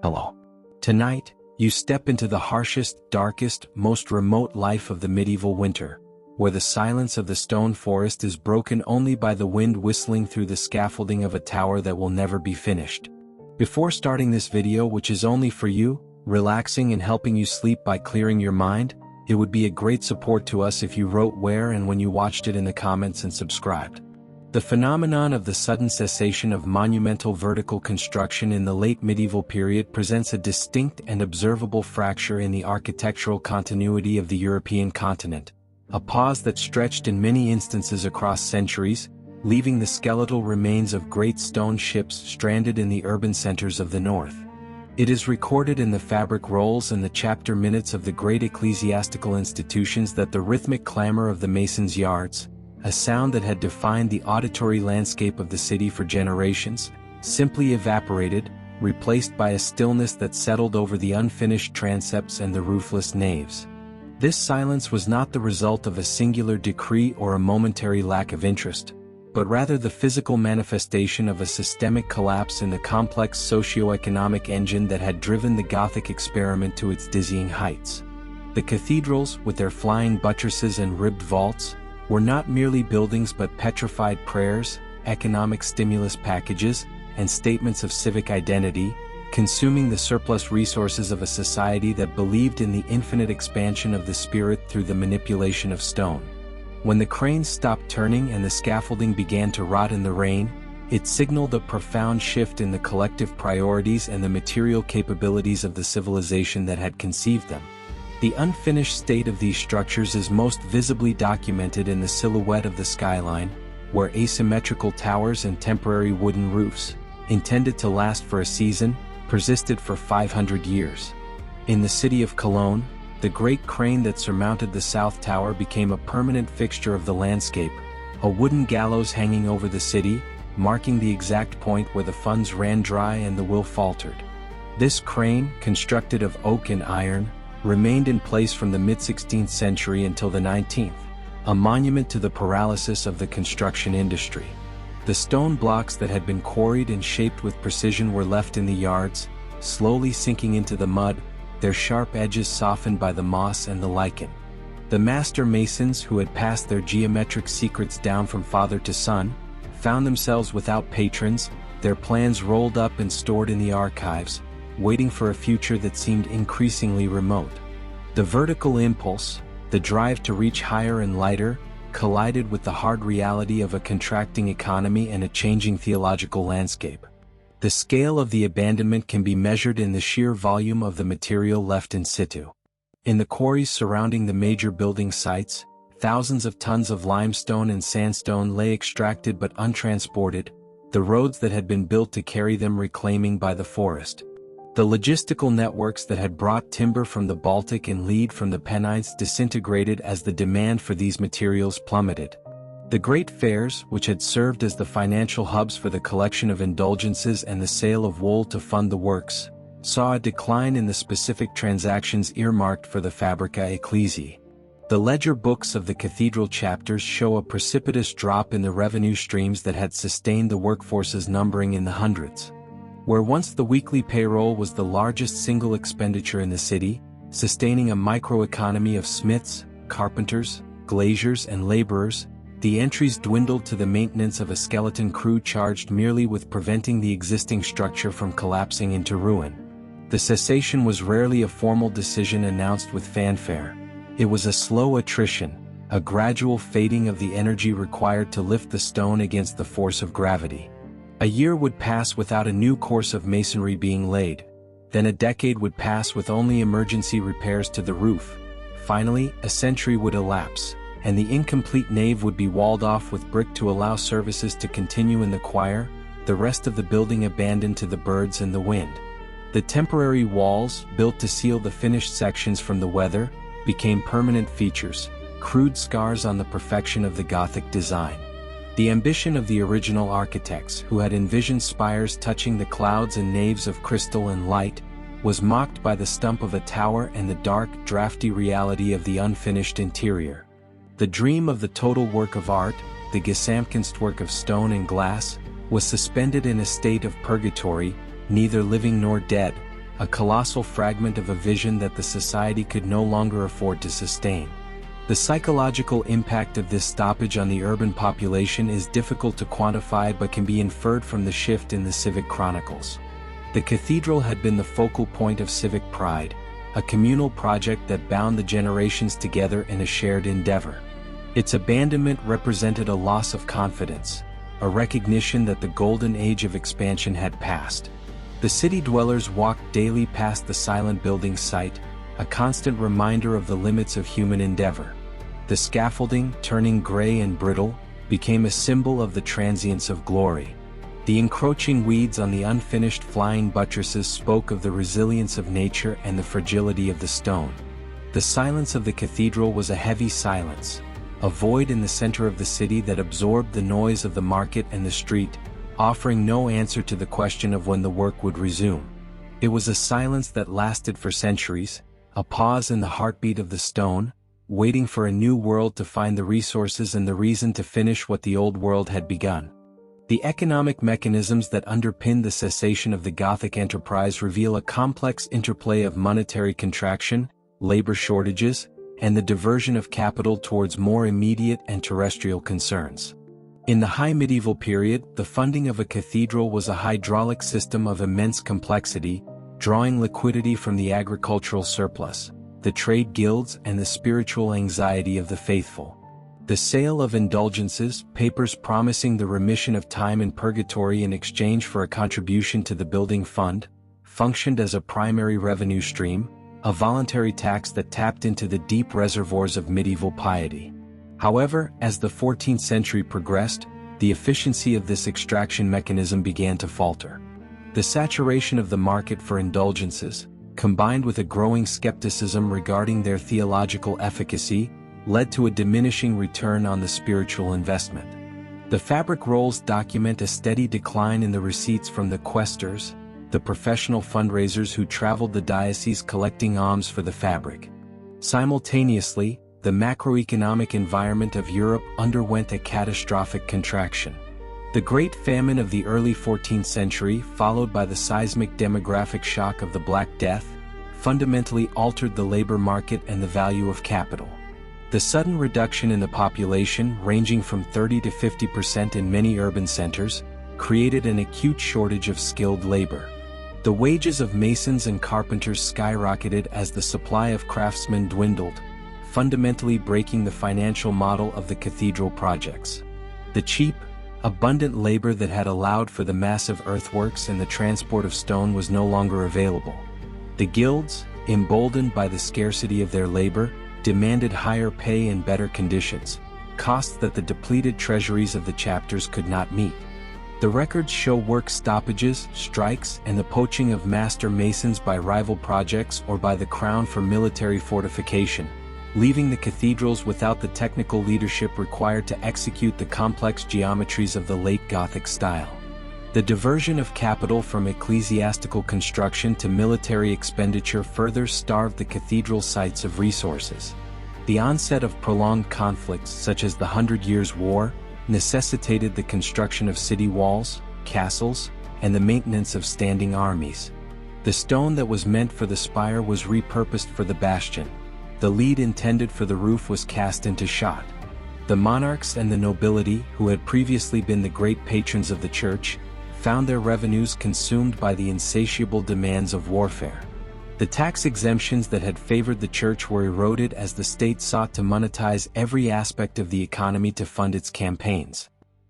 Hello. Tonight, you step into the harshest, darkest, most remote life of the medieval winter, where the silence of the stone forest is broken only by the wind whistling through the scaffolding of a tower that will never be finished. Before starting this video, which is only for you, relaxing and helping you sleep by clearing your mind, it would be a great support to us if you wrote where and when you watched it in the comments and subscribed. The phenomenon of the sudden cessation of monumental vertical construction in the late medieval period presents a distinct and observable fracture in the architectural continuity of the European continent, a pause that stretched in many instances across centuries, leaving the skeletal remains of great stone ships stranded in the urban centers of the north. It is recorded in the fabric rolls and the chapter minutes of the great ecclesiastical institutions that the rhythmic clamor of the masons' yards, a sound that had defined the auditory landscape of the city for generations, simply evaporated, replaced by a stillness that settled over the unfinished transepts and the roofless naves. This silence was not the result of a singular decree or a momentary lack of interest, but rather the physical manifestation of a systemic collapse in the complex socio-economic engine that had driven the Gothic experiment to its dizzying heights. The cathedrals, with their flying buttresses and ribbed vaults, were not merely buildings but petrified prayers, economic stimulus packages, and statements of civic identity, consuming the surplus resources of a society that believed in the infinite expansion of the spirit through the manipulation of stone. When the cranes stopped turning and the scaffolding began to rot in the rain, it signaled a profound shift in the collective priorities and the material capabilities of the civilization that had conceived them. The unfinished state of these structures is most visibly documented in the silhouette of the skyline, where asymmetrical towers and temporary wooden roofs, intended to last for a season, persisted for 500 years. In the city of Cologne, the great crane that surmounted the south tower became a permanent fixture of the landscape, a wooden gallows hanging over the city, marking the exact point where the funds ran dry and the will faltered. This crane, constructed of oak and iron, remained in place from the mid-16th century until the 19th, a monument to the paralysis of the construction industry. The stone blocks that had been quarried and shaped with precision were left in the yards, slowly sinking into the mud, their sharp edges softened by the moss and the lichen. The master masons, who had passed their geometric secrets down from father to son, found themselves without patrons, their plans rolled up and stored in the archives, waiting for a future that seemed increasingly remote. The vertical impulse, the drive to reach higher and lighter, collided with the hard reality of a contracting economy and a changing theological landscape. The scale of the abandonment can be measured in the sheer volume of the material left in situ. In the quarries surrounding the major building sites, thousands of tons of limestone and sandstone lay extracted but untransported, the roads that had been built to carry them reclaiming by the forest. The logistical networks that had brought timber from the Baltic and lead from the Pennines disintegrated as the demand for these materials plummeted. The great fairs, which had served as the financial hubs for the collection of indulgences and the sale of wool to fund the works, saw a decline in the specific transactions earmarked for the Fabrica Ecclesiae. The ledger books of the cathedral chapters show a precipitous drop in the revenue streams that had sustained the workforces numbering in the hundreds. Where once the weekly payroll was the largest single expenditure in the city, sustaining a microeconomy of smiths, carpenters, glaziers and laborers, the entries dwindled to the maintenance of a skeleton crew charged merely with preventing the existing structure from collapsing into ruin. The cessation was rarely a formal decision announced with fanfare. It was a slow attrition, a gradual fading of the energy required to lift the stone against the force of gravity. A year would pass without a new course of masonry being laid, then a decade would pass with only emergency repairs to the roof. Finally, a century would elapse, and the incomplete nave would be walled off with brick to allow services to continue in the choir, the rest of the building abandoned to the birds and the wind. The temporary walls, built to seal the finished sections from the weather, became permanent features, crude scars on the perfection of the Gothic design. The ambition of the original architects, who had envisioned spires touching the clouds and naves of crystal and light, was mocked by the stump of a tower and the dark, drafty reality of the unfinished interior. The dream of the total work of art, the Gesamtkunstwerk of stone and glass, was suspended in a state of purgatory, neither living nor dead, a colossal fragment of a vision that the society could no longer afford to sustain. The psychological impact of this stoppage on the urban population is difficult to quantify but can be inferred from the shift in the civic chronicles. The cathedral had been the focal point of civic pride, a communal project that bound the generations together in a shared endeavor. Its abandonment represented a loss of confidence, a recognition that the golden age of expansion had passed. The city dwellers walked daily past the silent building site, a constant reminder of the limits of human endeavor. The scaffolding, turning gray and brittle, became a symbol of the transience of glory. The encroaching weeds on the unfinished flying buttresses spoke of the resilience of nature and the fragility of the stone. The silence of the cathedral was a heavy silence, a void in the center of the city that absorbed the noise of the market and the street, offering no answer to the question of when the work would resume. It was a silence that lasted for centuries, a pause in the heartbeat of the stone, waiting for a new world to find the resources and the reason to finish what the old world had begun. The economic mechanisms that underpin the cessation of the Gothic enterprise reveal a complex interplay of monetary contraction, labor shortages, and the diversion of capital towards more immediate and terrestrial concerns. In the High Medieval period, the funding of a cathedral was a hydraulic system of immense complexity, drawing liquidity from the agricultural surplus, the trade guilds, and the spiritual anxiety of the faithful. The sale of indulgences, papers promising the remission of time in purgatory in exchange for a contribution to the building fund, functioned as a primary revenue stream, a voluntary tax that tapped into the deep reservoirs of medieval piety. However, as the 14th century progressed, the efficiency of this extraction mechanism began to falter. The saturation of the market for indulgences, combined with a growing skepticism regarding their theological efficacy, led to a diminishing return on the spiritual investment. The fabric rolls document a steady decline in the receipts from the quaestors, the professional fundraisers who traveled the diocese collecting alms for the fabric. Simultaneously, the macroeconomic environment of Europe underwent a catastrophic contraction. The Great Famine of the early 14th century, followed by the seismic demographic shock of the Black Death, fundamentally altered the labor market and the value of capital. The sudden reduction in the population, ranging from 30 to 50% in many urban centers, created an acute shortage of skilled labor. The wages of masons and carpenters skyrocketed as the supply of craftsmen dwindled, fundamentally breaking the financial model of the cathedral projects. The cheap, abundant labor that had allowed for the massive earthworks and the transport of stone was no longer available. The guilds, emboldened by the scarcity of their labor, demanded higher pay and better conditions, costs that the depleted treasuries of the chapters could not meet. The records show work stoppages, strikes, and the poaching of master masons by rival projects or by the crown for military fortification, leaving the cathedrals without the technical leadership required to execute the complex geometries of the late Gothic style. The diversion of capital from ecclesiastical construction to military expenditure further starved the cathedral sites of resources. The onset of prolonged conflicts such as the 100 Years' War necessitated the construction of city walls, castles, and the maintenance of standing armies. The stone that was meant for the spire was repurposed for the bastion. The lead intended for the roof was cast into shot. The monarchs and the nobility, who had previously been the great patrons of the church, found their revenues consumed by the insatiable demands of warfare. The tax exemptions that had favored the church were eroded as the state sought to monetize every aspect of the economy to fund its campaigns.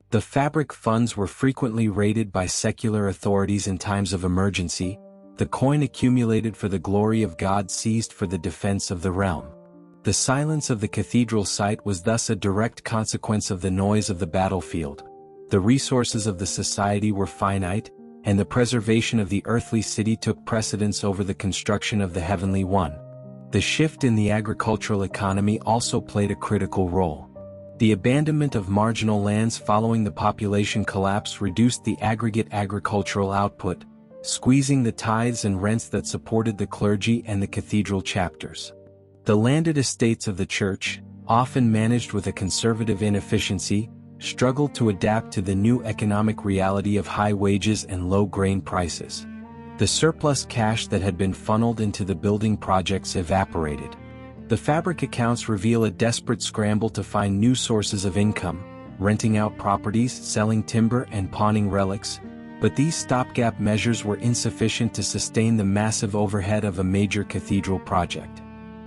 The fabric funds were frequently raided by secular authorities in times of emergency, the coin accumulated for the glory of God seized for the defense of the realm. The silence of the cathedral site was thus a direct consequence of the noise of the battlefield. The resources of the society were finite, and the preservation of the earthly city took precedence over the construction of the heavenly one. The shift in the agricultural economy also played a critical role. The abandonment of marginal lands following the population collapse reduced the aggregate agricultural output, squeezing the tithes and rents that supported the clergy and the cathedral chapters. The landed estates of the church, often managed with a conservative inefficiency, struggled to adapt to the new economic reality of high wages and low grain prices. The surplus cash that had been funneled into the building projects evaporated. The fabric accounts reveal a desperate scramble to find new sources of income, renting out properties, selling timber and pawning relics, but these stopgap measures were insufficient to sustain the massive overhead of a major cathedral project.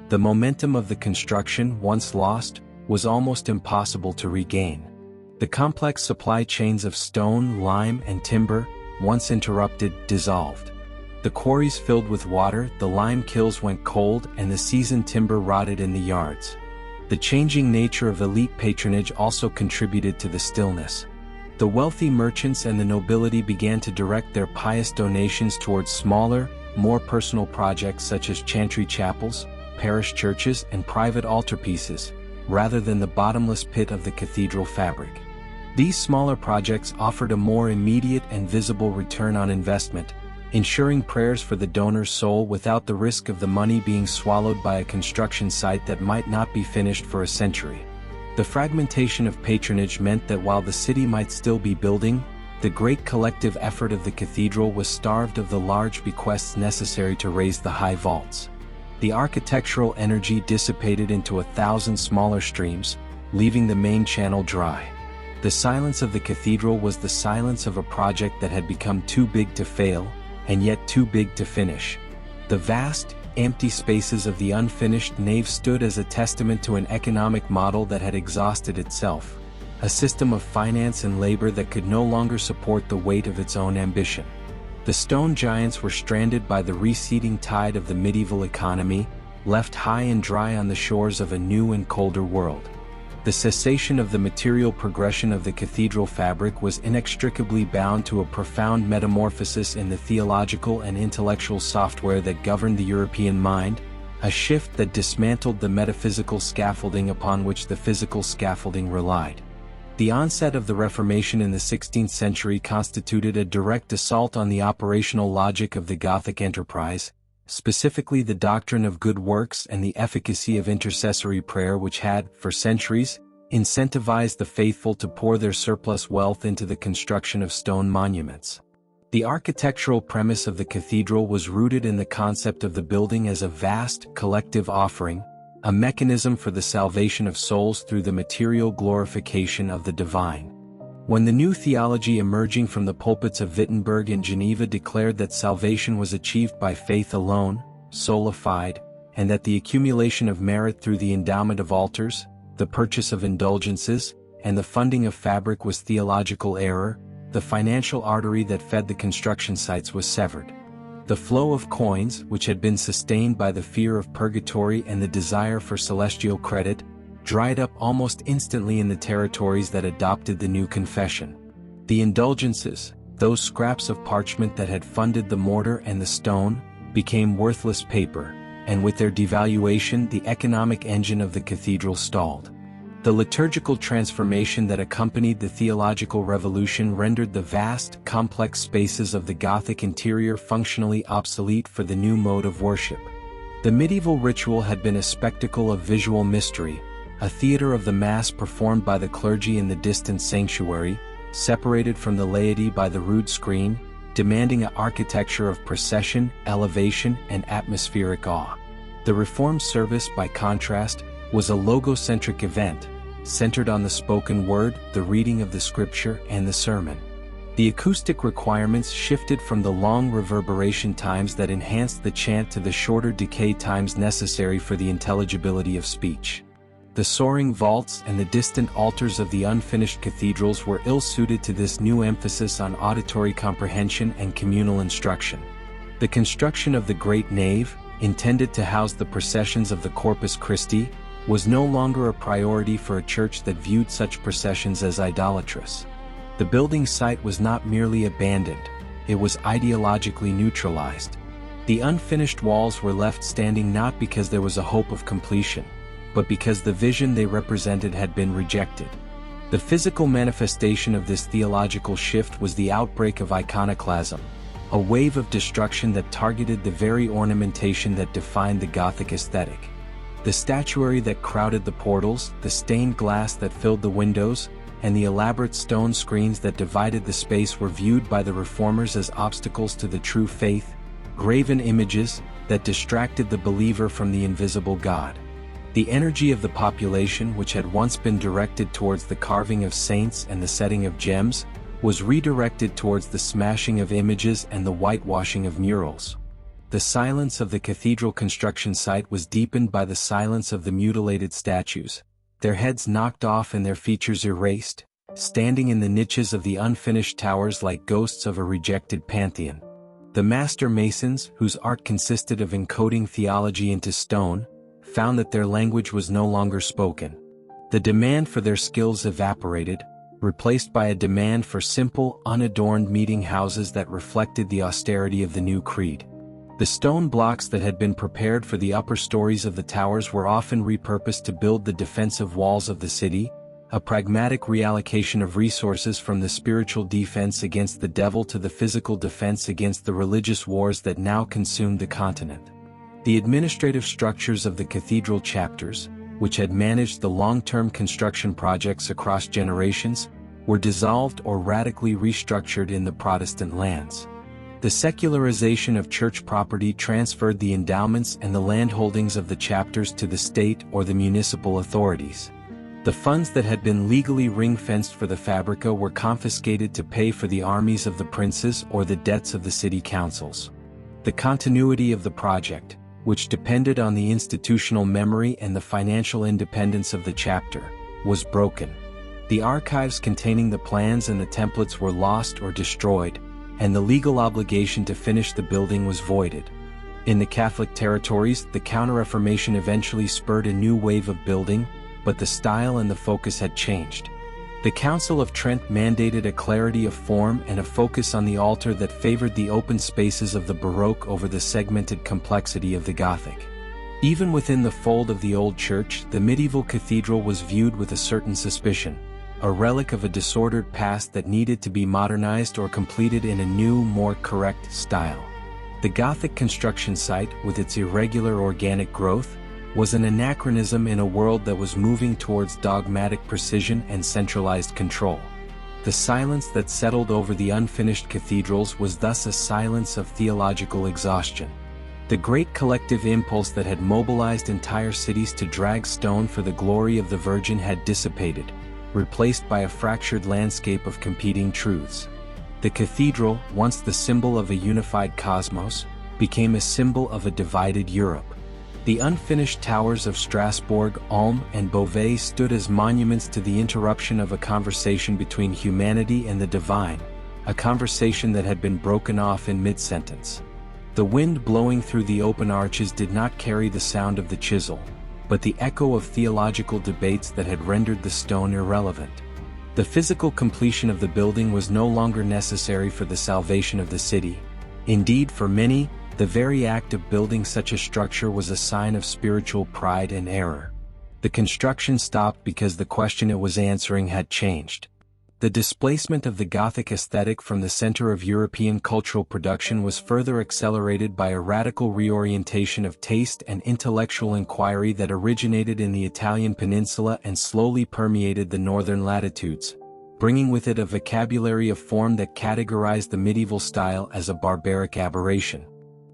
The momentum of the construction, once lost, was almost impossible to regain. The complex supply chains of stone, lime and timber, once interrupted, dissolved. The quarries filled with water, the lime kilns went cold and the seasoned timber rotted in the yards. The changing nature of elite patronage also contributed to the stillness. The wealthy merchants and the nobility began to direct their pious donations towards smaller, more personal projects such as chantry chapels, parish churches and private altarpieces, rather than the bottomless pit of the cathedral fabric. These smaller projects offered a more immediate and visible return on investment, ensuring prayers for the donor's soul without the risk of the money being swallowed by a construction site that might not be finished for a century. The fragmentation of patronage meant that while the city might still be building, the great collective effort of the cathedral was starved of the large bequests necessary to raise the high vaults. The architectural energy dissipated into 1,000 smaller streams, leaving the main channel dry. The silence of the cathedral was the silence of a project that had become too big to fail, and yet too big to finish. The vast, empty spaces of the unfinished nave stood as a testament to an economic model that had exhausted itself, a system of finance and labor that could no longer support the weight of its own ambition. The stone giants were stranded by the receding tide of the medieval economy, left high and dry on the shores of a new and colder world. The cessation of the material progression of the cathedral fabric was inextricably bound to a profound metamorphosis in the theological and intellectual software that governed the European mind, a shift that dismantled the metaphysical scaffolding upon which the physical scaffolding relied. The onset of the Reformation in the 16th century constituted a direct assault on the operational logic of the Gothic enterprise, specifically the doctrine of good works and the efficacy of intercessory prayer, which had, for centuries, incentivized the faithful to pour their surplus wealth into the construction of stone monuments. The architectural premise of the cathedral was rooted in the concept of the building as a vast, collective offering, a mechanism for the salvation of souls through the material glorification of the divine. When the new theology emerging from the pulpits of Wittenberg and Geneva declared that salvation was achieved by faith alone, sola fide, and that the accumulation of merit through the endowment of altars, the purchase of indulgences, and the funding of fabric was theological error, the financial artery that fed the construction sites was severed. The flow of coins, which had been sustained by the fear of purgatory and the desire for celestial credit, dried up almost instantly in the territories that adopted the new confession. The indulgences, those scraps of parchment that had funded the mortar and the stone, became worthless paper, and with their devaluation the economic engine of the cathedral stalled. The liturgical transformation that accompanied the theological revolution rendered the vast, complex spaces of the Gothic interior functionally obsolete for the new mode of worship. The medieval ritual had been a spectacle of visual mystery, a theater of the Mass performed by the clergy in the distant sanctuary, separated from the laity by the rude screen, demanding an architecture of procession, elevation, and atmospheric awe. The Reformed service, by contrast, was a logocentric event, centered on the spoken word, the reading of the scripture, and the sermon. The acoustic requirements shifted from the long reverberation times that enhanced the chant to the shorter decay times necessary for the intelligibility of speech. The soaring vaults and the distant altars of the unfinished cathedrals were ill-suited to this new emphasis on auditory comprehension and communal instruction. The construction of the great nave, intended to house the processions of the Corpus Christi, was no longer a priority for a church that viewed such processions as idolatrous. The building site was not merely abandoned, it was ideologically neutralized. The unfinished walls were left standing not because there was a hope of completion, but because the vision they represented had been rejected. The physical manifestation of this theological shift was the outbreak of iconoclasm, a wave of destruction that targeted the very ornamentation that defined the Gothic aesthetic. The statuary that crowded the portals, the stained glass that filled the windows, and the elaborate stone screens that divided the space were viewed by the reformers as obstacles to the true faith, graven images that distracted the believer from the invisible God. The energy of the population, which had once been directed towards the carving of saints and the setting of gems, was redirected towards the smashing of images and the whitewashing of murals. The silence of the cathedral construction site was deepened by the silence of the mutilated statues, their heads knocked off and their features erased, standing in the niches of the unfinished towers like ghosts of a rejected pantheon. The master masons, whose art consisted of encoding theology into stone, found that their language was no longer spoken. The demand for their skills evaporated, replaced by a demand for simple, unadorned meeting houses that reflected the austerity of the new creed. The stone blocks that had been prepared for the upper stories of the towers were often repurposed to build the defensive walls of the city, a pragmatic reallocation of resources from the spiritual defense against the devil to the physical defense against the religious wars that now consumed the continent. The administrative structures of the cathedral chapters, which had managed the long-term construction projects across generations, were dissolved or radically restructured in the Protestant lands. The secularization of church property transferred the endowments and the landholdings of the chapters to the state or the municipal authorities. The funds that had been legally ring-fenced for the fabrica were confiscated to pay for the armies of the princes or the debts of the city councils. The continuity of the project, which depended on the institutional memory and the financial independence of the chapter, was broken. The archives containing the plans and the templates were lost or destroyed, and the legal obligation to finish the building was voided. In the Catholic territories, the Counter-Reformation eventually spurred a new wave of building, but the style and the focus had changed. The Council of Trent mandated a clarity of form and a focus on the altar that favored the open spaces of the Baroque over the segmented complexity of the Gothic. Even within the fold of the old church, the medieval cathedral was viewed with a certain suspicion, a relic of a disordered past that needed to be modernized or completed in a new, more correct style. The Gothic construction site, with its irregular organic growth, was an anachronism in a world that was moving towards dogmatic precision and centralized control. The silence that settled over the unfinished cathedrals was thus a silence of theological exhaustion. The great collective impulse that had mobilized entire cities to drag stone for the glory of the Virgin had dissipated, replaced by a fractured landscape of competing truths. The cathedral, once the symbol of a unified cosmos, became a symbol of a divided Europe. The unfinished towers of Strasbourg, Ulm, and Beauvais stood as monuments to the interruption of a conversation between humanity and the divine, a conversation that had been broken off in mid-sentence. The wind blowing through the open arches did not carry the sound of the chisel, but the echo of theological debates that had rendered the stone irrelevant. The physical completion of the building was no longer necessary for the salvation of the city. Indeed, for many, the very act of building such a structure was a sign of spiritual pride and error. The construction stopped because the question it was answering had changed. The displacement of the Gothic aesthetic from the center of European cultural production was further accelerated by a radical reorientation of taste and intellectual inquiry that originated in the Italian peninsula and slowly permeated the northern latitudes, bringing with it a vocabulary of form that categorized the medieval style as a barbaric aberration.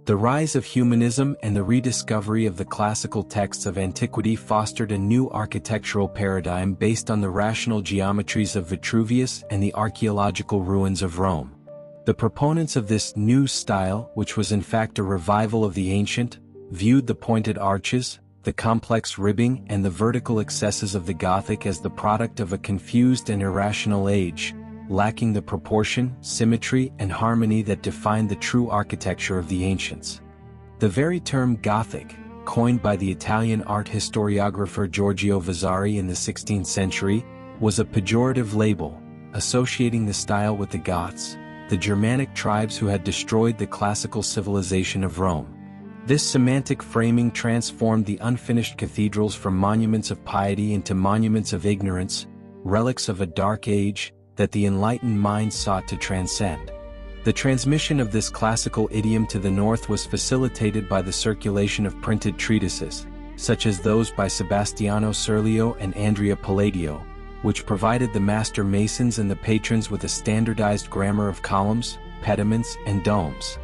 The rise of humanism and the rediscovery of the classical texts of antiquity fostered a new architectural paradigm based on the rational geometries of Vitruvius and the archaeological ruins of Rome. The proponents of this new style, which was in fact a revival of the ancient, viewed the pointed arches, the complex ribbing and the vertical excesses of the Gothic as the product of a confused and irrational age, lacking the proportion, symmetry, and harmony that defined the true architecture of the ancients. The very term Gothic, coined by the Italian art historiographer Giorgio Vasari in the 16th century, was a pejorative label, associating the style with the Goths, the Germanic tribes who had destroyed the classical civilization of Rome. This semantic framing transformed the unfinished cathedrals from monuments of piety into monuments of ignorance, relics of a dark age that the enlightened mind sought to transcend. The transmission of this classical idiom to the north was facilitated by the circulation of printed treatises, such as those by Sebastiano Serlio and Andrea Palladio, which provided the master masons and the patrons with a standardized grammar of columns, pediments, and domes.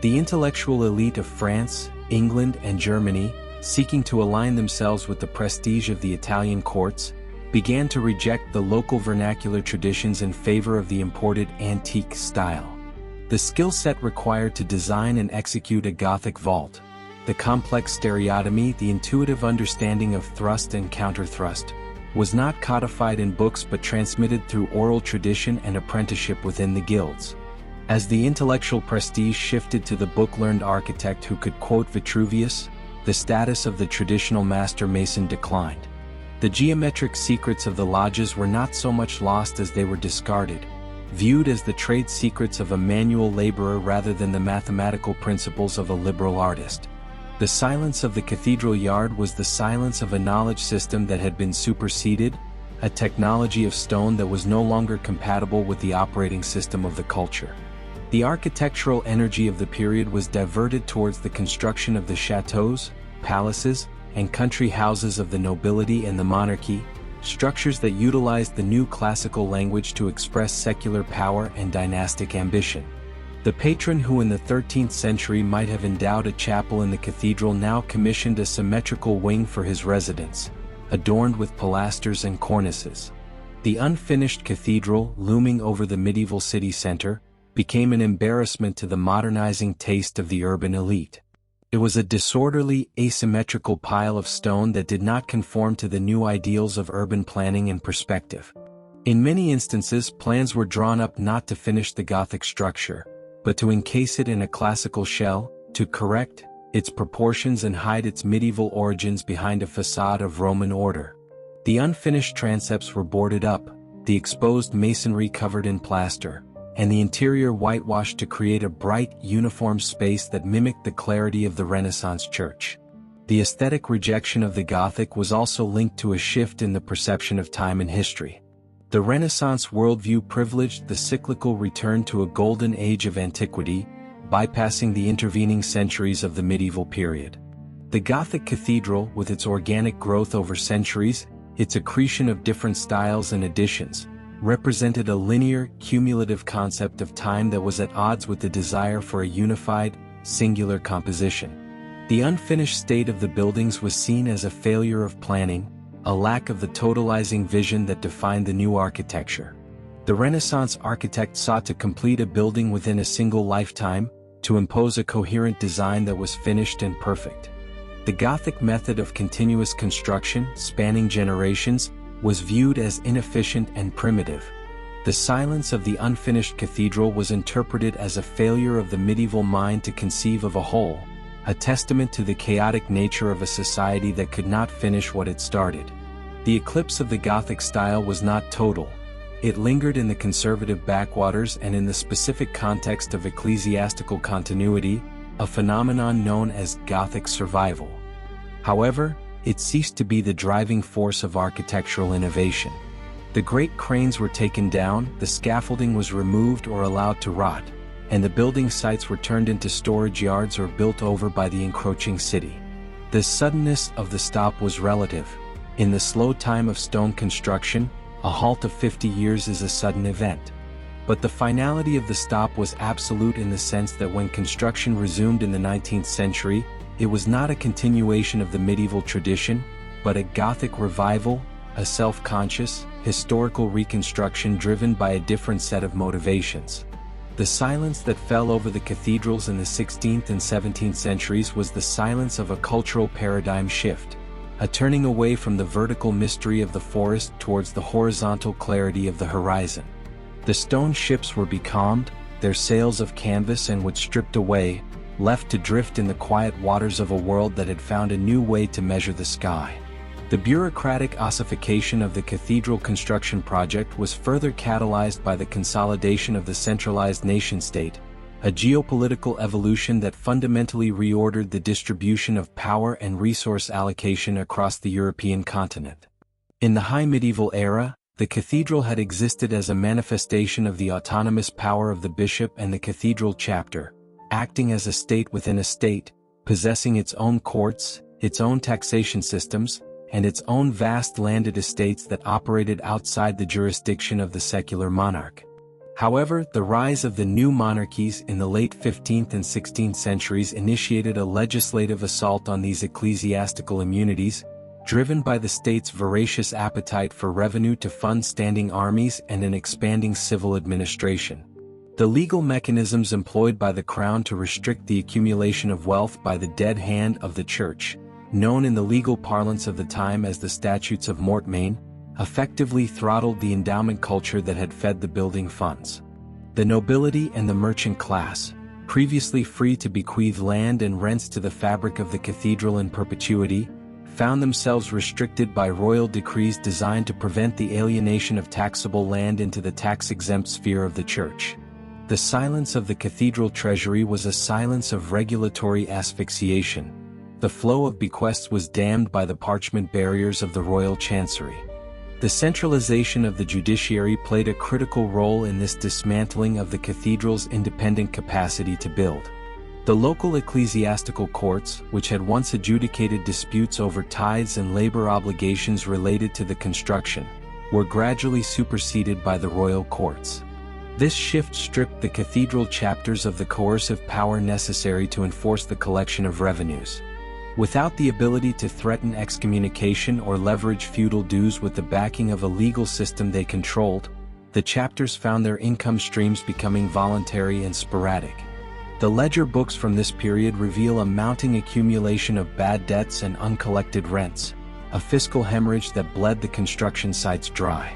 The intellectual elite of France, England, and Germany, seeking to align themselves with the prestige of the Italian courts, began to reject the local vernacular traditions in favor of the imported antique style. The skill set required to design and execute a Gothic vault, the complex stereotomy, the intuitive understanding of thrust and counter-thrust, was not codified in books but transmitted through oral tradition and apprenticeship within the guilds. As the intellectual prestige shifted to the book-learned architect who could quote Vitruvius, the status of the traditional master mason declined. The geometric secrets of the lodges were not so much lost as they were discarded, viewed as the trade secrets of a manual laborer rather than the mathematical principles of a liberal artist. The silence of the cathedral yard was the silence of a knowledge system that had been superseded, a technology of stone that was no longer compatible with the operating system of the culture. The architectural energy of the period was diverted towards the construction of the chateaux, palaces, and country houses of the nobility and the monarchy, structures that utilized the new classical language to express secular power and dynastic ambition. The patron who in the 13th century might have endowed a chapel in the cathedral now commissioned a symmetrical wing for his residence, adorned with pilasters and cornices. The unfinished cathedral, looming over the medieval city center, became an embarrassment to the modernizing taste of the urban elite. It was a disorderly, asymmetrical pile of stone that did not conform to the new ideals of urban planning and perspective. In many instances, plans were drawn up not to finish the Gothic structure, but to encase it in a classical shell, to correct its proportions and hide its medieval origins behind a facade of Roman order. The unfinished transepts were boarded up, the exposed masonry covered in plaster, and the interior whitewashed to create a bright, uniform space that mimicked the clarity of the Renaissance church. The aesthetic rejection of the Gothic was also linked to a shift in the perception of time and history. The Renaissance worldview privileged the cyclical return to a golden age of antiquity, bypassing the intervening centuries of the medieval period. The Gothic cathedral, with its organic growth over centuries, its accretion of different styles and additions, represented a linear, cumulative concept of time that was at odds with the desire for a unified, singular composition. The unfinished state of the buildings was seen as a failure of planning, a lack of the totalizing vision that defined the new architecture. The Renaissance architect sought to complete a building within a single lifetime, to impose a coherent design that was finished and perfect. The Gothic method of continuous construction, spanning generations, was viewed as inefficient and primitive. The silence of the unfinished cathedral was interpreted as a failure of the medieval mind to conceive of a whole, a testament to the chaotic nature of a society that could not finish what it started. The eclipse of the Gothic style was not total. It lingered in the conservative backwaters and in the specific context of ecclesiastical continuity, a phenomenon known as Gothic survival. However, it ceased to be the driving force of architectural innovation. The great cranes were taken down, the scaffolding was removed or allowed to rot, and the building sites were turned into storage yards or built over by the encroaching city. The suddenness of the stop was relative. In the slow time of stone construction, a halt of 50 years is a sudden event. But the finality of the stop was absolute in the sense that when construction resumed in the 19th century, it was not a continuation of the medieval tradition, but a Gothic revival, a self-conscious, historical reconstruction driven by a different set of motivations. The silence that fell over the cathedrals in the 16th and 17th centuries was the silence of a cultural paradigm shift, a turning away from the vertical mystery of the forest towards the horizontal clarity of the horizon. The stone ships were becalmed, their sails of canvas and wood stripped away, left to drift in the quiet waters of a world that had found a new way to measure the sky. The bureaucratic ossification of the cathedral construction project was further catalyzed by the consolidation of the centralized nation-state, a geopolitical evolution that fundamentally reordered the distribution of power and resource allocation across the European continent. In the high medieval era, the cathedral had existed as a manifestation of the autonomous power of the bishop and the cathedral chapter, acting as a state within a state, possessing its own courts, its own taxation systems, and its own vast landed estates that operated outside the jurisdiction of the secular monarch. However, the rise of the new monarchies in the late 15th and 16th centuries initiated a legislative assault on these ecclesiastical immunities, driven by the state's voracious appetite for revenue to fund standing armies and an expanding civil administration. The legal mechanisms employed by the crown to restrict the accumulation of wealth by the dead hand of the church, known in the legal parlance of the time as the Statutes of Mortmain, effectively throttled the endowment culture that had fed the building funds. The nobility and the merchant class, previously free to bequeath land and rents to the fabric of the cathedral in perpetuity, found themselves restricted by royal decrees designed to prevent the alienation of taxable land into the tax-exempt sphere of the church. The silence of the cathedral treasury was a silence of regulatory asphyxiation. The flow of bequests was dammed by the parchment barriers of the royal chancery. The centralization of the judiciary played a critical role in this dismantling of the cathedral's independent capacity to build. The local ecclesiastical courts, which had once adjudicated disputes over tithes and labor obligations related to the construction, were gradually superseded by the royal courts. This shift stripped the cathedral chapters of the coercive power necessary to enforce the collection of revenues. Without the ability to threaten excommunication or leverage feudal dues with the backing of a legal system they controlled, the chapters found their income streams becoming voluntary and sporadic. The ledger books from this period reveal a mounting accumulation of bad debts and uncollected rents, a fiscal hemorrhage that bled the construction sites dry.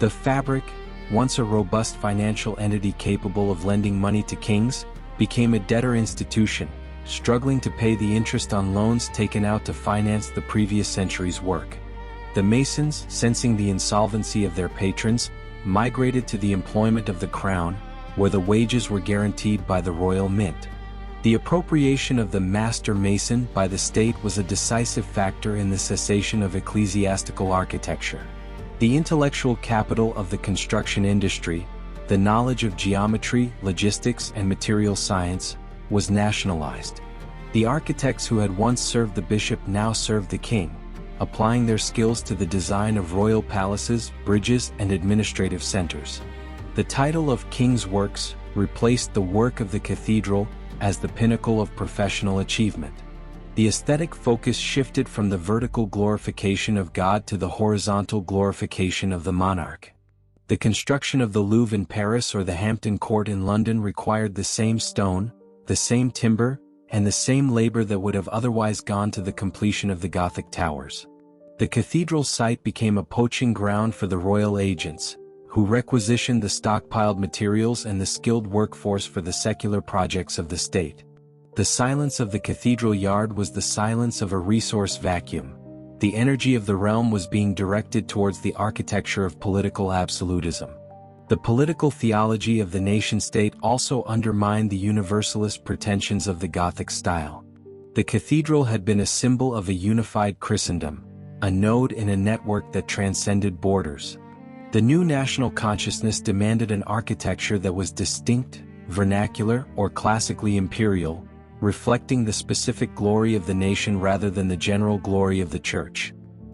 The fabric, once a robust financial entity capable of lending money to kings, became a debtor institution, struggling to pay the interest on loans taken out to finance the previous century's work. The Masons, sensing the insolvency of their patrons, migrated to the employment of the crown, where the wages were guaranteed by the royal mint. The appropriation of the master mason by the state was a decisive factor in the cessation of ecclesiastical architecture. The intellectual capital of the construction industry, the knowledge of geometry, logistics, and material science, was nationalized. The architects who had once served the bishop now served the king, applying their skills to the design of royal palaces, bridges, and administrative centers. The title of King's Works replaced the work of the cathedral as the pinnacle of professional achievement. The aesthetic focus shifted from the vertical glorification of God to the horizontal glorification of the monarch. The construction of the Louvre in Paris or the Hampton Court in London required the same stone, the same timber, and the same labor that would have otherwise gone to the completion of the Gothic towers. The cathedral site became a poaching ground for the royal agents, who requisitioned the stockpiled materials and the skilled workforce for the secular projects of the state. The silence of the cathedral yard was the silence of a resource vacuum. The energy of the realm was being directed towards the architecture of political absolutism. The political theology of the nation-state also undermined the universalist pretensions of the Gothic style. The cathedral had been a symbol of a unified Christendom, a node in a network that transcended borders. The new national consciousness demanded an architecture that was distinct, vernacular, or classically imperial, reflecting the specific glory of the nation rather than the general glory of the church.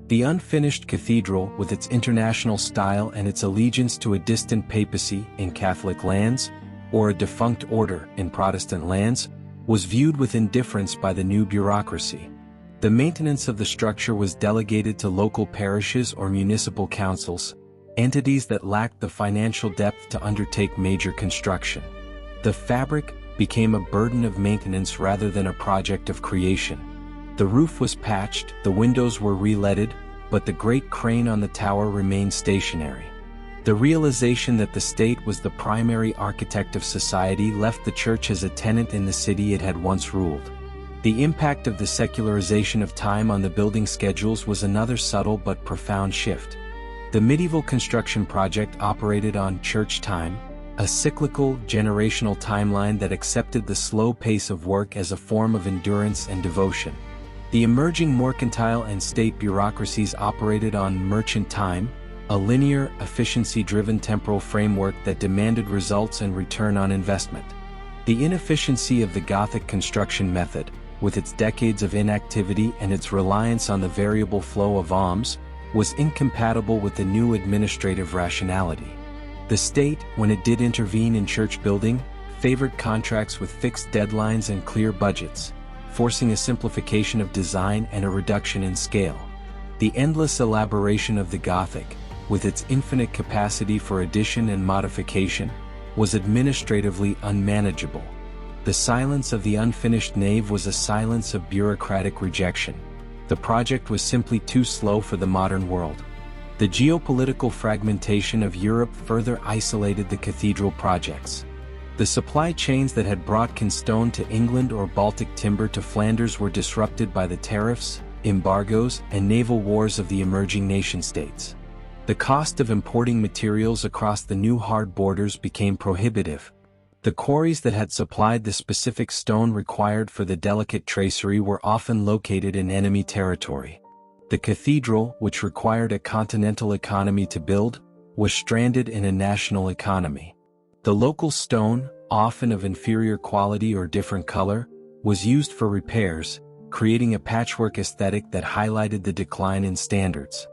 The unfinished cathedral, with its international style and its allegiance to a distant papacy in Catholic lands, or a defunct order in Protestant lands, was viewed with indifference by the new bureaucracy. The maintenance of the structure was delegated to local parishes or municipal councils, entities that lacked the financial depth to undertake major construction. The fabric became a burden of maintenance rather than a project of creation. The roof was patched, the windows were re-leaded, but the great crane on the tower remained stationary. The realization that the state was the primary architect of society left the church as a tenant in the city it had once ruled. The impact of the secularization of time on the building schedules was another subtle but profound shift. The medieval construction project operated on church time, a cyclical, generational timeline that accepted the slow pace of work as a form of endurance and devotion. The emerging mercantile and state bureaucracies operated on merchant time, a linear, efficiency-driven temporal framework that demanded results and return on investment. The inefficiency of the Gothic construction method, with its decades of inactivity and its reliance on the variable flow of alms, was incompatible with the new administrative rationality. The state, when it did intervene in church building, favored contracts with fixed deadlines and clear budgets, forcing a simplification of design and a reduction in scale. The endless elaboration of the Gothic, with its infinite capacity for addition and modification, was administratively unmanageable. The silence of the unfinished nave was a silence of bureaucratic rejection. The project was simply too slow for the modern world. The geopolitical fragmentation of Europe further isolated the cathedral projects. The supply chains that had brought stone to England or Baltic timber to Flanders were disrupted by the tariffs, embargoes, and naval wars of the emerging nation-states. The cost of importing materials across the new hard borders became prohibitive. The quarries that had supplied the specific stone required for the delicate tracery were often located in enemy territory. The cathedral, which required a continental economy to build, was stranded in a national economy. The local stone, often of inferior quality or different color, was used for repairs, creating a patchwork aesthetic that highlighted the decline in standards.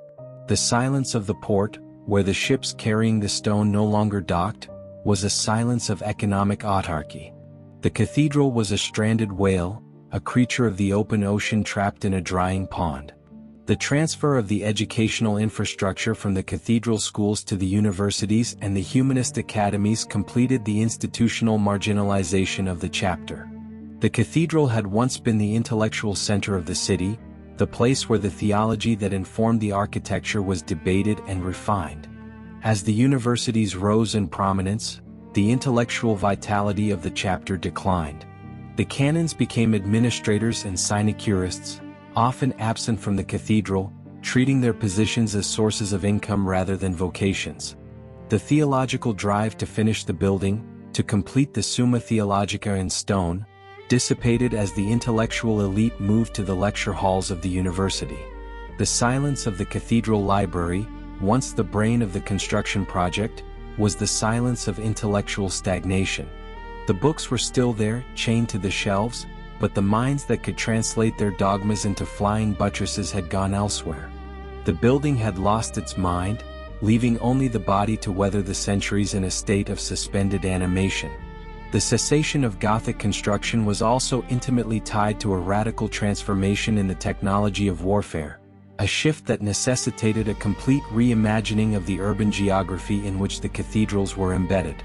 The silence of the port, where the ships carrying the stone no longer docked, was a silence of economic autarky. The cathedral was a stranded whale, a creature of the open ocean trapped in a drying pond. The transfer of the educational infrastructure from the cathedral schools to the universities and the humanist academies completed the institutional marginalization of the chapter. The cathedral had once been the intellectual center of the city, the place where the theology that informed the architecture was debated and refined. As the universities rose in prominence, the intellectual vitality of the chapter declined. The canons became administrators and sinecurists, often absent from the cathedral, treating their positions as sources of income rather than vocations. The theological drive to finish the building, to complete the Summa Theologica in stone, dissipated as the intellectual elite moved to the lecture halls of the university. The silence of the cathedral library, once the brain of the construction project, was the silence of intellectual stagnation. The books were still there, chained to the shelves, but the minds that could translate their dogmas into flying buttresses had gone elsewhere. The building had lost its mind, leaving only the body to weather the centuries in a state of suspended animation. The cessation of Gothic construction was also intimately tied to a radical transformation in the technology of warfare, a shift that necessitated a complete reimagining of the urban geography in which the cathedrals were embedded.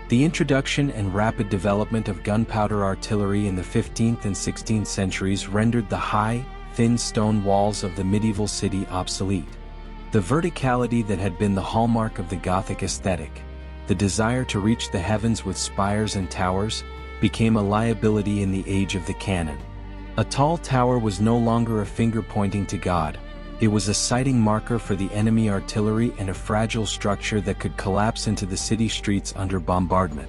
The introduction and rapid development of gunpowder artillery in the 15th and 16th centuries rendered the high, thin stone walls of the medieval city obsolete. The verticality that had been the hallmark of the Gothic aesthetic, the desire to reach the heavens with spires and towers, became a liability in the age of the cannon. A tall tower was no longer a finger pointing to God. It was a sighting marker for the enemy artillery and a fragile structure that could collapse into the city streets under bombardment.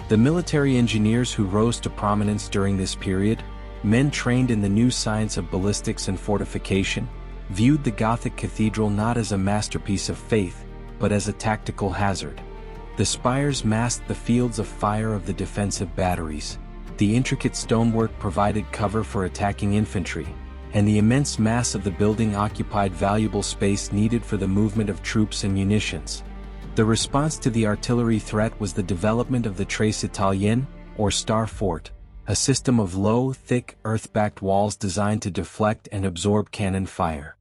The military engineers who rose to prominence during this period, men trained in the new science of ballistics and fortification, viewed the Gothic cathedral not as a masterpiece of faith, but as a tactical hazard. The spires masked the fields of fire of the defensive batteries. The intricate stonework provided cover for attacking infantry, and the immense mass of the building occupied valuable space needed for the movement of troops and munitions. The response to the artillery threat was the development of the Tres Italien, or Star Fort, a system of low, thick, earth-backed walls designed to deflect and absorb cannon fire.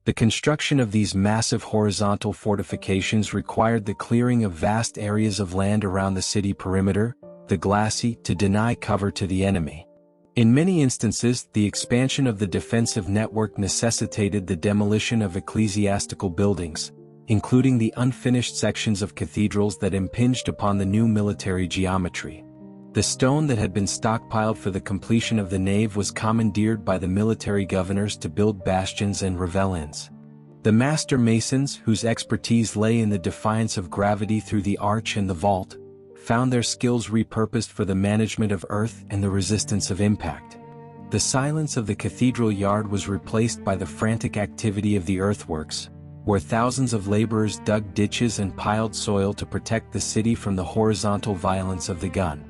The construction of these massive horizontal fortifications required the clearing of vast areas of land around the city perimeter, the glacis, to deny cover to the enemy. In many instances, the expansion of the defensive network necessitated the demolition of ecclesiastical buildings, including the unfinished sections of cathedrals that impinged upon the new military geometry. The stone that had been stockpiled for the completion of the nave was commandeered by the military governors to build bastions and ravelins. The master masons, whose expertise lay in the defiance of gravity through the arch and the vault, found their skills repurposed for the management of earth and the resistance of impact. The silence of the cathedral yard was replaced by the frantic activity of the earthworks, where thousands of laborers dug ditches and piled soil to protect the city from the horizontal violence of the gun.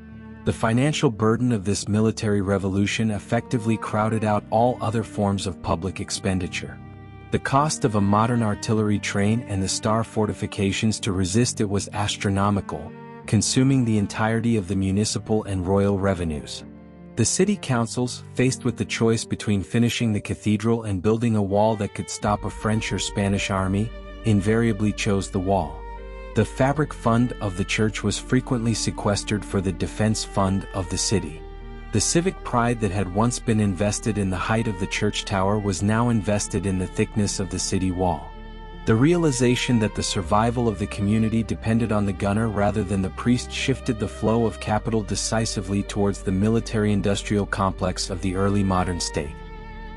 The financial burden of this military revolution effectively crowded out all other forms of public expenditure. The cost of a modern artillery train and the star fortifications to resist it was astronomical, consuming the entirety of the municipal and royal revenues. The city councils, faced with the choice between finishing the cathedral and building a wall that could stop a French or Spanish army, invariably chose the wall. The fabric fund of the church was frequently sequestered for the defense fund of the city. The civic pride that had once been invested in the height of the church tower was now invested in the thickness of the city wall. The realization that the survival of the community depended on the gunner rather than the priest shifted the flow of capital decisively towards the military-industrial complex of the early modern state.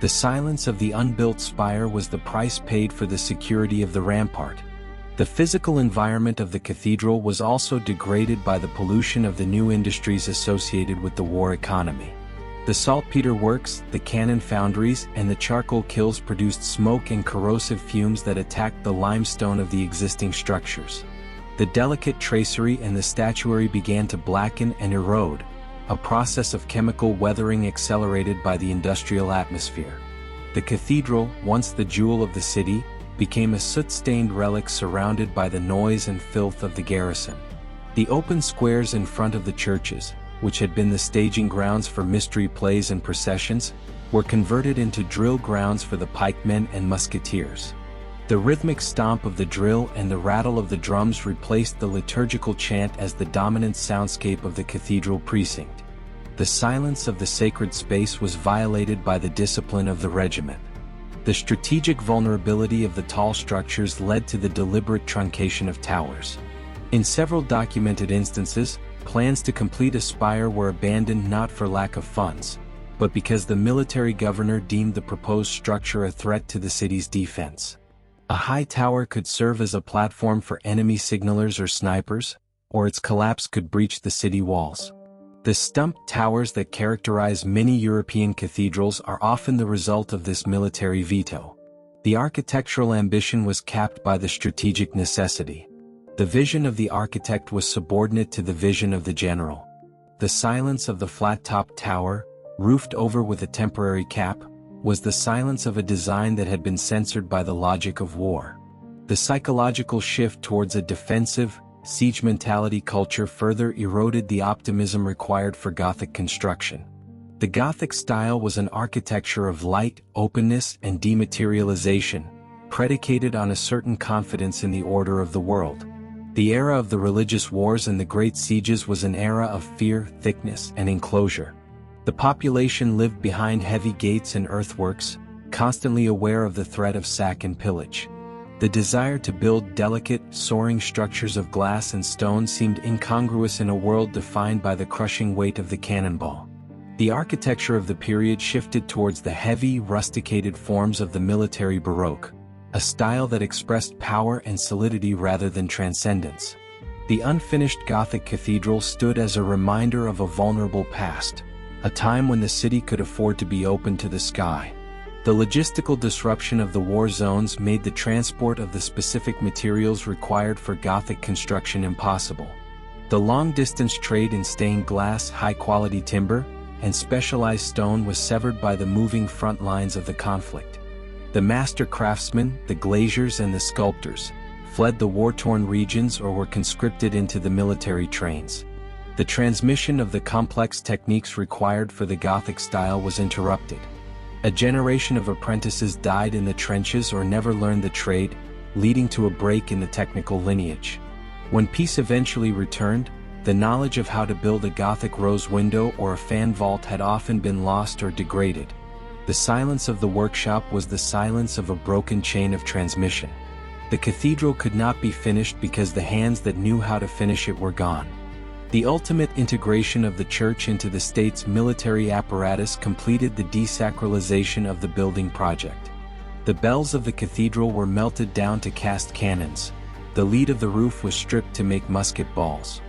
The silence of the unbuilt spire was the price paid for the security of the rampart. The physical environment of the cathedral was also degraded by the pollution of the new industries associated with the war economy. The saltpeter works, the cannon foundries, and the charcoal kilns produced smoke and corrosive fumes that attacked the limestone of the existing structures. The delicate tracery and the statuary began to blacken and erode, a process of chemical weathering accelerated by the industrial atmosphere. The cathedral, once the jewel of the city, became a soot-stained relic surrounded by the noise and filth of the garrison. The open squares in front of the churches, which had been the staging grounds for mystery plays and processions, were converted into drill grounds for the pikemen and musketeers. The rhythmic stomp of the drill and the rattle of the drums replaced the liturgical chant as the dominant soundscape of the cathedral precinct. The silence of the sacred space was violated by the discipline of the regiment. The strategic vulnerability of the tall structures led to the deliberate truncation of towers. In several documented instances, plans to complete a spire were abandoned not for lack of funds, but because the military governor deemed the proposed structure a threat to the city's defense. A high tower could serve as a platform for enemy signalers or snipers, or its collapse could breach the city walls. The stumped towers that characterize many European cathedrals are often the result of this military veto. The architectural ambition was capped by the strategic necessity. The vision of the architect was subordinate to the vision of the general. The silence of the flat-topped tower, roofed over with a temporary cap, was the silence of a design that had been censored by the logic of war. The psychological shift towards a defensive, siege mentality culture further eroded the optimism required for Gothic construction. The Gothic style was an architecture of light, openness, and dematerialization, predicated on a certain confidence in the order of the world. The era of the religious wars and the great sieges was an era of fear, thickness, and enclosure. The population lived behind heavy gates and earthworks, constantly aware of the threat of sack and pillage. The desire to build delicate, soaring structures of glass and stone seemed incongruous in a world defined by the crushing weight of the cannonball. The architecture of the period shifted towards the heavy, rusticated forms of the military Baroque, a style that expressed power and solidity rather than transcendence. The unfinished Gothic cathedral stood as a reminder of a vulnerable past, a time when the city could afford to be open to the sky. The logistical disruption of the war zones made the transport of the specific materials required for Gothic construction impossible. The long-distance trade in stained glass, high-quality timber, and specialized stone was severed by the moving front lines of the conflict. The master craftsmen, the glaziers, and the sculptors fled the war-torn regions or were conscripted into the military trains. The transmission of the complex techniques required for the Gothic style was interrupted. A generation of apprentices died in the trenches or never learned the trade, leading to a break in the technical lineage. When peace eventually returned, the knowledge of how to build a Gothic rose window or a fan vault had often been lost or degraded. The silence of the workshop was the silence of a broken chain of transmission. The cathedral could not be finished because the hands that knew how to finish it were gone. The ultimate integration of the church into the state's military apparatus completed the desacralization of the building project. The bells of the cathedral were melted down to cast cannons. The lead of the roof was stripped to make musket balls.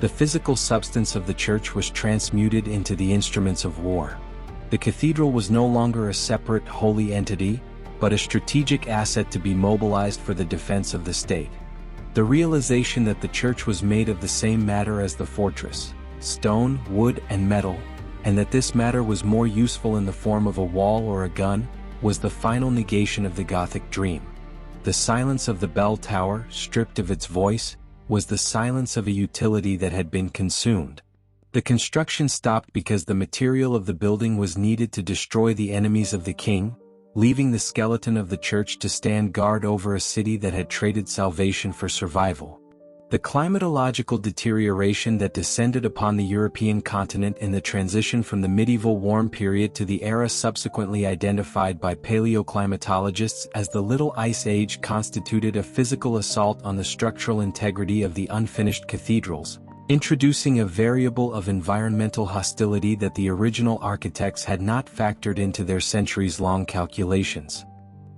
The physical substance of the church was transmuted into the instruments of war. The cathedral was no longer a separate, holy entity, but a strategic asset to be mobilized for the defense of the state. The realization that the church was made of the same matter as the fortress, stone, wood, and metal, and that this matter was more useful in the form of a wall or a gun, was the final negation of the Gothic dream. The silence of the bell tower, stripped of its voice, was the silence of a utility that had been consumed. The construction stopped because the material of the building was needed to destroy the enemies of the king, leaving the skeleton of the church to stand guard over a city that had traded salvation for survival. The climatological deterioration that descended upon the European continent in the transition from the medieval warm period to the era subsequently identified by paleoclimatologists as the Little Ice Age constituted a physical assault on the structural integrity of the unfinished cathedrals, introducing a variable of environmental hostility that the original architects had not factored into their centuries-long calculations.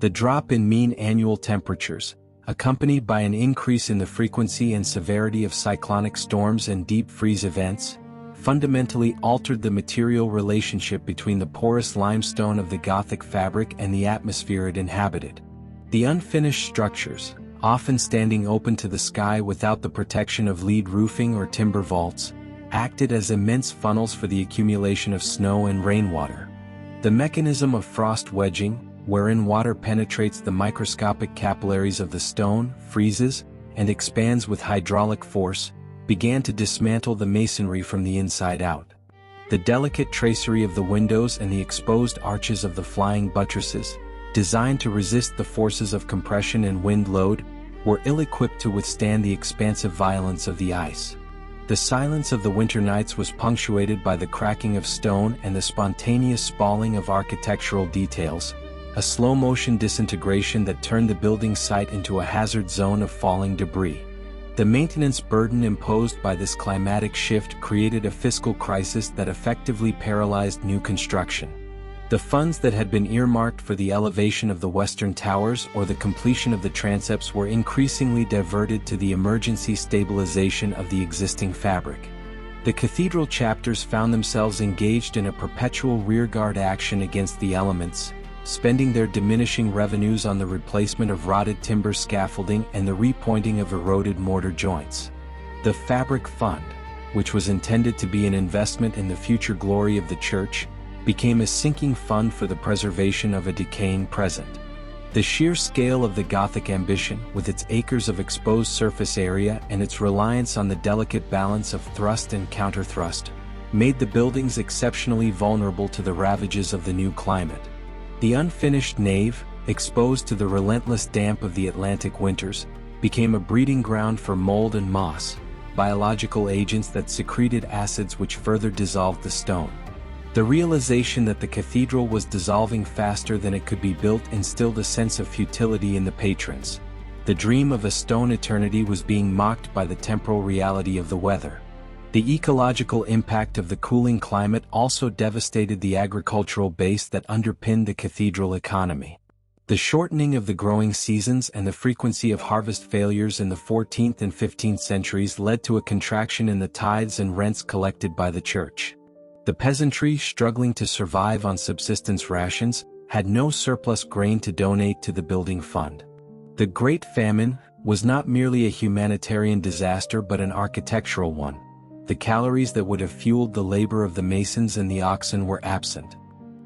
The drop in mean annual temperatures, accompanied by an increase in the frequency and severity of cyclonic storms and deep freeze events, fundamentally altered the material relationship between the porous limestone of the Gothic fabric and the atmosphere it inhabited. The unfinished structures, often standing open to the sky without the protection of lead roofing or timber vaults, acted as immense funnels for the accumulation of snow and rainwater. The mechanism of frost wedging, wherein water penetrates the microscopic capillaries of the stone, freezes, and expands with hydraulic force, began to dismantle the masonry from the inside out. The delicate tracery of the windows and the exposed arches of the flying buttresses, designed to resist the forces of compression and wind load, were ill-equipped to withstand the expansive violence of the ice. The silence of the winter nights was punctuated by the cracking of stone and the spontaneous spalling of architectural details, a slow-motion disintegration that turned the building site into a hazard zone of falling debris. The maintenance burden imposed by this climatic shift created a fiscal crisis that effectively paralyzed new construction. The funds that had been earmarked for the elevation of the western towers or the completion of the transepts were increasingly diverted to the emergency stabilization of the existing fabric. The cathedral chapters found themselves engaged in a perpetual rearguard action against the elements, spending their diminishing revenues on the replacement of rotted timber scaffolding and the repointing of eroded mortar joints. The fabric fund, which was intended to be an investment in the future glory of the church, became a sinking fund for the preservation of a decaying present. The sheer scale of the Gothic ambition, with its acres of exposed surface area and its reliance on the delicate balance of thrust and counterthrust, made the buildings exceptionally vulnerable to the ravages of the new climate. The unfinished nave, exposed to the relentless damp of the Atlantic winters, became a breeding ground for mold and moss, biological agents that secreted acids which further dissolved the stone. The realization that the cathedral was dissolving faster than it could be built instilled a sense of futility in the patrons. The dream of a stone eternity was being mocked by the temporal reality of the weather. The ecological impact of the cooling climate also devastated the agricultural base that underpinned the cathedral economy. The shortening of the growing seasons and the frequency of harvest failures in the 14th and 15th centuries led to a contraction in the tithes and rents collected by the church. The peasantry, struggling to survive on subsistence rations, had no surplus grain to donate to the building fund. The Great Famine was not merely a humanitarian disaster but an architectural one. The calories that would have fueled the labor of the masons and the oxen were absent.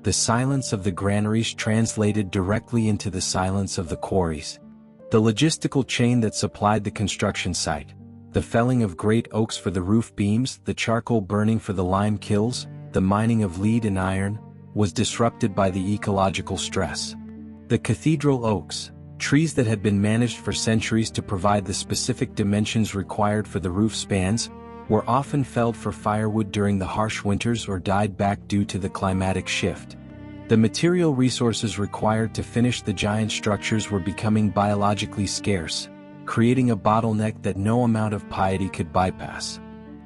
The silence of the granaries translated directly into the silence of the quarries. The logistical chain that supplied the construction site, the felling of great oaks for the roof beams, the charcoal burning for the lime kilns, the mining of lead and iron, was disrupted by the ecological stress. The cathedral oaks, trees that had been managed for centuries to provide the specific dimensions required for the roof spans, were often felled for firewood during the harsh winters or died back due to the climatic shift. The material resources required to finish the giant structures were becoming biologically scarce, creating a bottleneck that no amount of piety could bypass.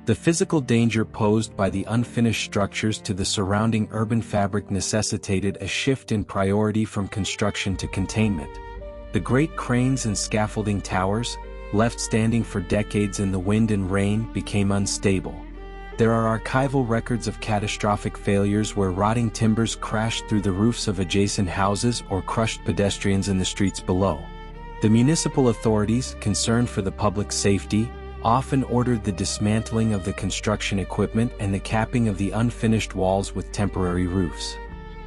The physical danger posed by the unfinished structures to the surrounding urban fabric necessitated a shift in priority from construction to containment. The great cranes and scaffolding towers, left standing for decades in the wind and rain, became unstable. There are archival records of catastrophic failures where rotting timbers crashed through the roofs of adjacent houses or crushed pedestrians in the streets below. The municipal authorities, concerned for the public safety, often ordered the dismantling of the construction equipment and the capping of the unfinished walls with temporary roofs.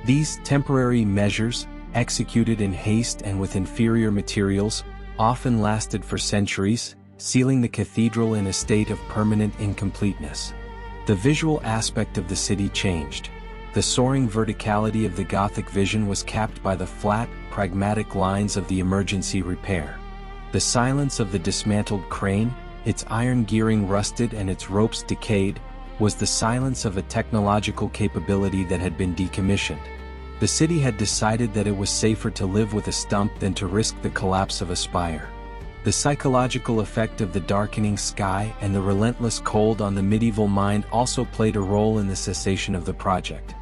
These temporary measures, executed in haste and with inferior materials, often lasted for centuries, sealing the cathedral in a state of permanent incompleteness. The visual aspect of the city changed. The soaring verticality of the Gothic vision was capped by the flat, pragmatic lines of the emergency repair. The silence of the dismantled crane, its iron gearing rusted and its ropes decayed, was the silence of a technological capability that had been decommissioned. The city had decided that it was safer to live with a stump than to risk the collapse of a spire. The psychological effect of the darkening sky and the relentless cold on the medieval mind also played a role in the cessation of the project.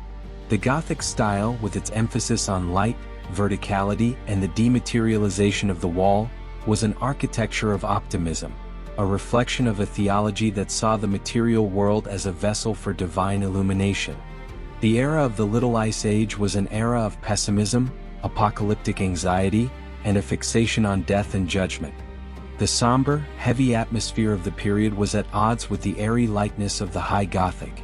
The Gothic style, with its emphasis on light, verticality, and the dematerialization of the wall, was an architecture of optimism, a reflection of a theology that saw the material world as a vessel for divine illumination. The era of the Little Ice Age was an era of pessimism, apocalyptic anxiety, and a fixation on death and judgment. The somber, heavy atmosphere of the period was at odds with the airy lightness of the High Gothic.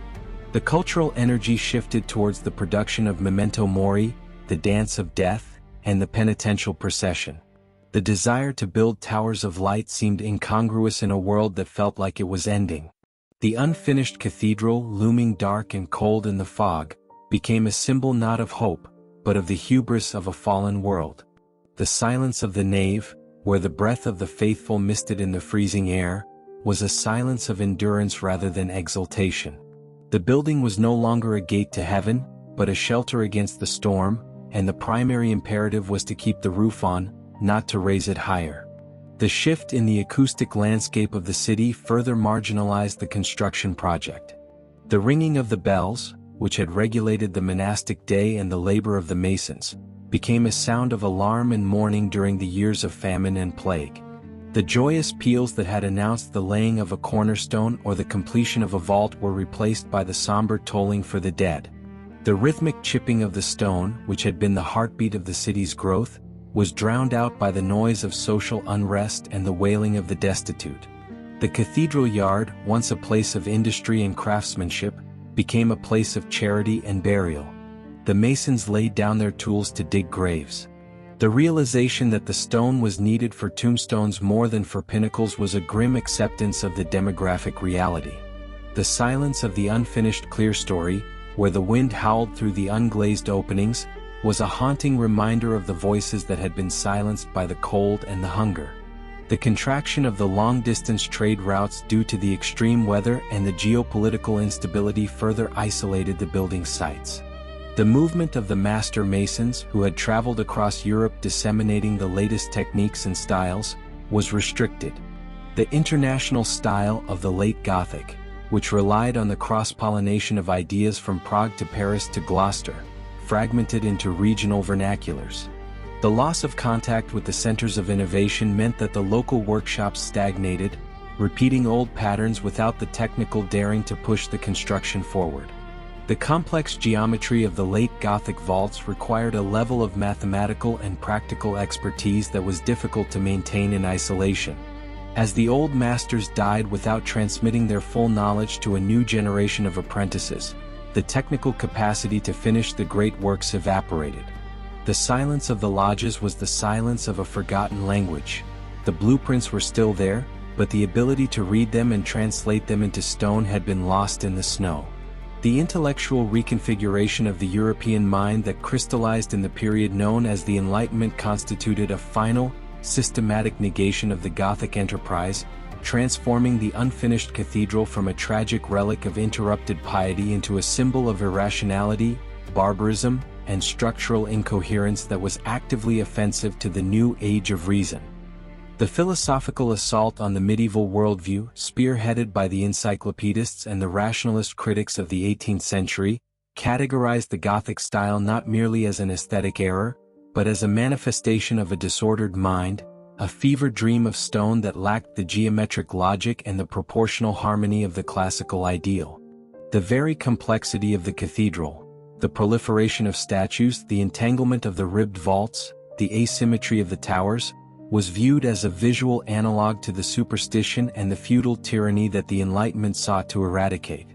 The cultural energy shifted towards the production of memento mori, the dance of death, and the penitential procession. The desire to build towers of light seemed incongruous in a world that felt like it was ending. The unfinished cathedral, looming dark and cold in the fog, became a symbol not of hope, but of the hubris of a fallen world. The silence of the nave, where the breath of the faithful misted in the freezing air, was a silence of endurance rather than exultation. The building was no longer a gate to heaven, but a shelter against the storm, and the primary imperative was to keep the roof on, not to raise it higher. The shift in the acoustic landscape of the city further marginalized the construction project. The ringing of the bells, which had regulated the monastic day and the labor of the masons, became a sound of alarm and mourning during the years of famine and plague. The joyous peals that had announced the laying of a cornerstone or the completion of a vault were replaced by the somber tolling for the dead. The rhythmic chipping of the stone, which had been the heartbeat of the city's growth, was drowned out by the noise of social unrest and the wailing of the destitute. The cathedral yard, once a place of industry and craftsmanship, became a place of charity and burial. The masons laid down their tools to dig graves. The realization that the stone was needed for tombstones more than for pinnacles was a grim acceptance of the demographic reality. The silence of the unfinished clerestory, where the wind howled through the unglazed openings, was a haunting reminder of the voices that had been silenced by the cold and the hunger. The contraction of the long-distance trade routes due to the extreme weather and the geopolitical instability further isolated the building sites. The movement of the master masons, who had traveled across Europe disseminating the latest techniques and styles, was restricted. The international style of the late Gothic, which relied on the cross-pollination of ideas from Prague to Paris to Gloucester, fragmented into regional vernaculars. The loss of contact with the centers of innovation meant that the local workshops stagnated, repeating old patterns without the technical daring to push the construction forward. The complex geometry of the late Gothic vaults required a level of mathematical and practical expertise that was difficult to maintain in isolation. As the old masters died without transmitting their full knowledge to a new generation of apprentices, the technical capacity to finish the great works evaporated. The silence of the lodges was the silence of a forgotten language. The blueprints were still there, but the ability to read them and translate them into stone had been lost in the snow. The intellectual reconfiguration of the European mind that crystallized in the period known as the Enlightenment constituted a final, systematic negation of the Gothic enterprise, transforming the unfinished cathedral from a tragic relic of interrupted piety into a symbol of irrationality, barbarism, and structural incoherence that was actively offensive to the new age of reason. The philosophical assault on the medieval worldview, spearheaded by the encyclopedists and the rationalist critics of the 18th century, categorized the Gothic style not merely as an aesthetic error, but as a manifestation of a disordered mind, a fever dream of stone that lacked the geometric logic and the proportional harmony of the classical ideal. The very complexity of the cathedral, the proliferation of statues, the entanglement of the ribbed vaults, the asymmetry of the towers, was viewed as a visual analog to the superstition and the feudal tyranny that the Enlightenment sought to eradicate.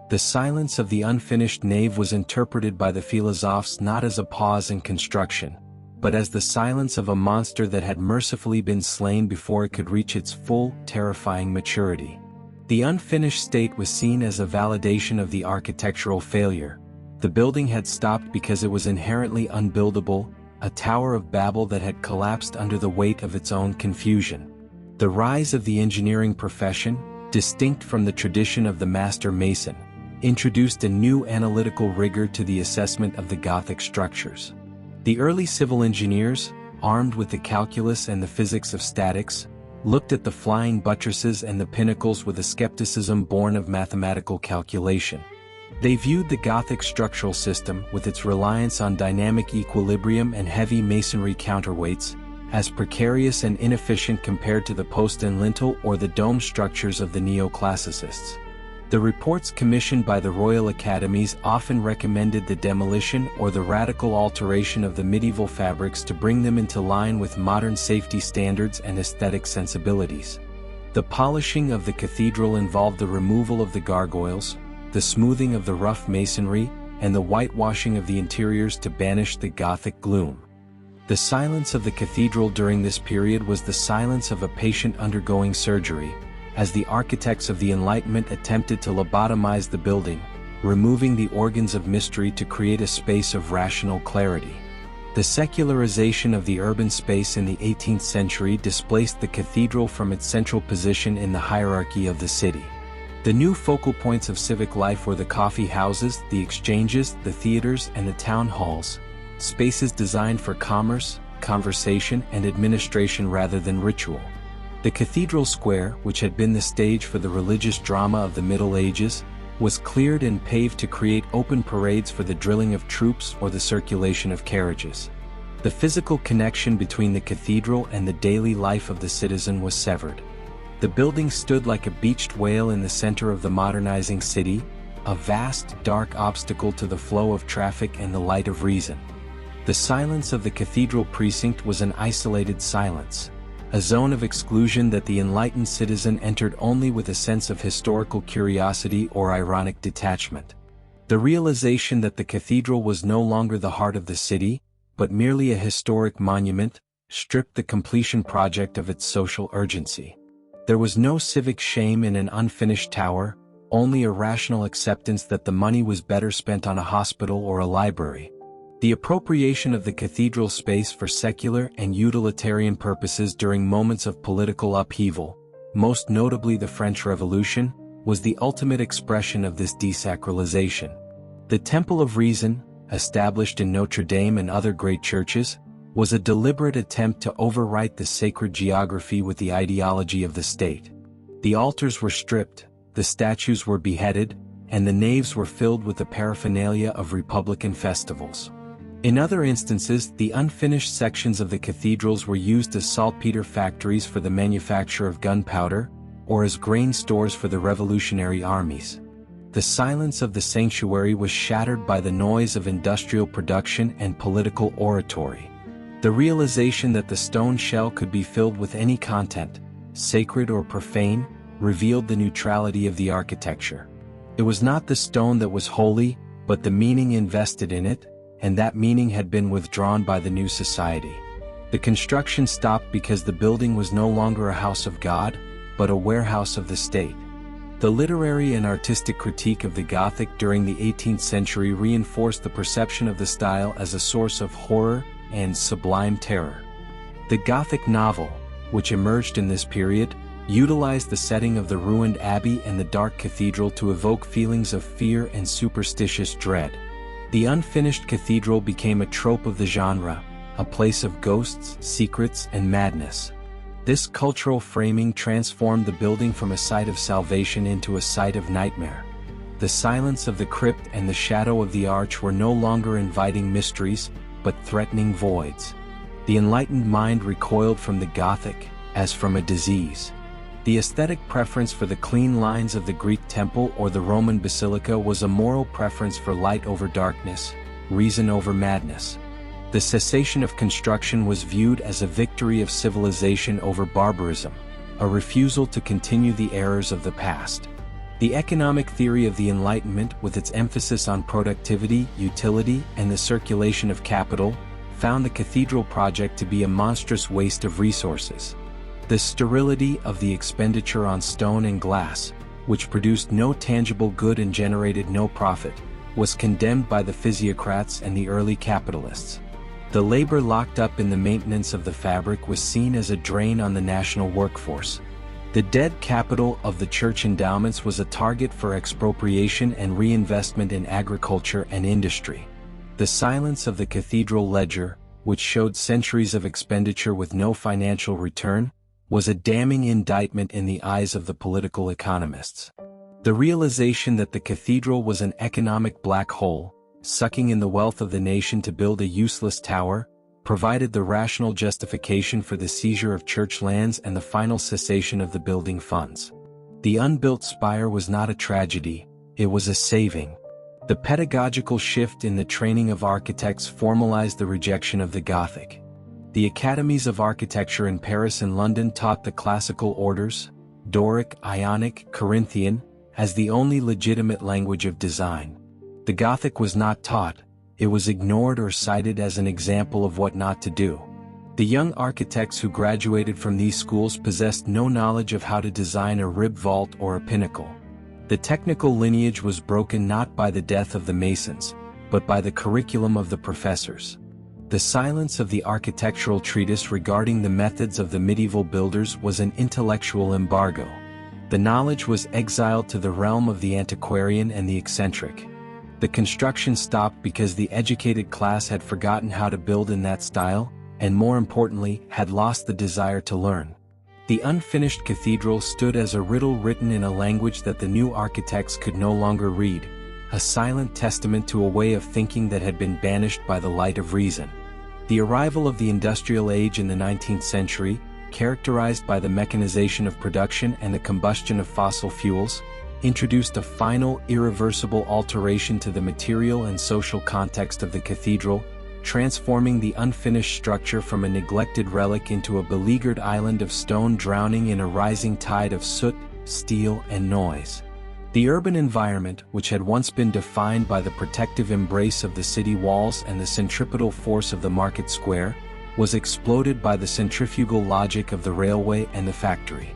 The silence of the unfinished nave was interpreted by the philosophes not as a pause in construction, but as the silence of a monster that had mercifully been slain before it could reach its full, terrifying maturity. The unfinished state was seen as a validation of the architectural failure. The building had stopped because it was inherently unbuildable, a Tower of Babel that had collapsed under the weight of its own confusion. The rise of the engineering profession, distinct from the tradition of the master mason, introduced a new analytical rigor to the assessment of the Gothic structures. The early civil engineers, armed with the calculus and the physics of statics, looked at the flying buttresses and the pinnacles with a skepticism born of mathematical calculation. They viewed the Gothic structural system, with its reliance on dynamic equilibrium and heavy masonry counterweights, as precarious and inefficient compared to the post and lintel or the dome structures of the neoclassicists. The reports commissioned by the Royal Academies often recommended the demolition or the radical alteration of the medieval fabrics to bring them into line with modern safety standards and aesthetic sensibilities. The polishing of the cathedral involved the removal of the gargoyles, the smoothing of the rough masonry, and the whitewashing of the interiors to banish the Gothic gloom. The silence of the cathedral during this period was the silence of a patient undergoing surgery, as the architects of the Enlightenment attempted to lobotomize the building, removing the organs of mystery to create a space of rational clarity. The secularization of the urban space in the 18th century displaced the cathedral from its central position in the hierarchy of the city. The new focal points of civic life were the coffee houses, the exchanges, the theaters, and the town halls, spaces designed for commerce, conversation, and administration rather than ritual. The cathedral square, which had been the stage for the religious drama of the Middle Ages, was cleared and paved to create open parades for the drilling of troops or the circulation of carriages. The physical connection between the cathedral and the daily life of the citizen was severed. The building stood like a beached whale in the center of the modernizing city, a vast, dark obstacle to the flow of traffic and the light of reason. The silence of the cathedral precinct was an isolated silence, a zone of exclusion that the enlightened citizen entered only with a sense of historical curiosity or ironic detachment. The realization that the cathedral was no longer the heart of the city, but merely a historic monument, stripped the completion project of its social urgency. There was no civic shame in an unfinished tower, only a rational acceptance that the money was better spent on a hospital or a library. The appropriation of the cathedral space for secular and utilitarian purposes during moments of political upheaval, most notably the French Revolution, was the ultimate expression of this desacralization. The Temple of Reason, established in Notre Dame and other great churches, was a deliberate attempt to overwrite the sacred geography with the ideology of the state. The altars were stripped, the statues were beheaded, and the naves were filled with the paraphernalia of Republican festivals. In other instances, the unfinished sections of the cathedrals were used as saltpeter factories for the manufacture of gunpowder, or as grain stores for the revolutionary armies. The silence of the sanctuary was shattered by the noise of industrial production and political oratory. The realization that the stone shell could be filled with any content, sacred or profane, revealed the neutrality of the architecture. It was not the stone that was holy, but the meaning invested in it, and that meaning had been withdrawn by the new society. The construction stopped because the building was no longer a house of God, but a warehouse of the state. The literary and artistic critique of the Gothic during the 18th century reinforced the perception of the style as a source of horror and sublime terror. The Gothic novel, which emerged in this period, utilized the setting of the ruined abbey and the dark cathedral to evoke feelings of fear and superstitious dread. The unfinished cathedral became a trope of the genre, a place of ghosts, secrets, and madness. This cultural framing transformed the building from a site of salvation into a site of nightmare. The silence of the crypt and the shadow of the arch were no longer inviting mysteries, but threatening voids. The enlightened mind recoiled from the Gothic, as from a disease. The aesthetic preference for the clean lines of the Greek temple or the Roman basilica was a moral preference for light over darkness, reason over madness. The cessation of construction was viewed as a victory of civilization over barbarism, a refusal to continue the errors of the past. The economic theory of the Enlightenment, with its emphasis on productivity, utility, and the circulation of capital, found the cathedral project to be a monstrous waste of resources. The sterility of the expenditure on stone and glass, which produced no tangible good and generated no profit, was condemned by the physiocrats and the early capitalists. The labor locked up in the maintenance of the fabric was seen as a drain on the national workforce. The dead capital of the church endowments was a target for expropriation and reinvestment in agriculture and industry. The silence of the cathedral ledger, which showed centuries of expenditure with no financial return, was a damning indictment in the eyes of the political economists. The realization that the cathedral was an economic black hole, sucking in the wealth of the nation to build a useless tower, provided the rational justification for the seizure of church lands and the final cessation of the building funds. The unbuilt spire was not a tragedy, it was a saving. The pedagogical shift in the training of architects formalized the rejection of the Gothic. The academies of architecture in Paris and London taught the classical orders, Doric, Ionic, Corinthian, as the only legitimate language of design. The Gothic was not taught, it was ignored or cited as an example of what not to do. The young architects who graduated from these schools possessed no knowledge of how to design a rib vault or a pinnacle. The technical lineage was broken not by the death of the masons, but by the curriculum of the professors. The silence of the architectural treatise regarding the methods of the medieval builders was an intellectual embargo. The knowledge was exiled to the realm of the antiquarian and the eccentric. The construction stopped because the educated class had forgotten how to build in that style, and more importantly, had lost the desire to learn. The unfinished cathedral stood as a riddle written in a language that the new architects could no longer read, a silent testament to a way of thinking that had been banished by the light of reason. The arrival of the industrial age in the 19th century, characterized by the mechanization of production and the combustion of fossil fuels, introduced a final, irreversible alteration to the material and social context of the cathedral, transforming the unfinished structure from a neglected relic into a beleaguered island of stone drowning in a rising tide of soot, steel, and noise. The urban environment, which had once been defined by the protective embrace of the city walls and the centripetal force of the market square, was exploded by the centrifugal logic of the railway and the factory.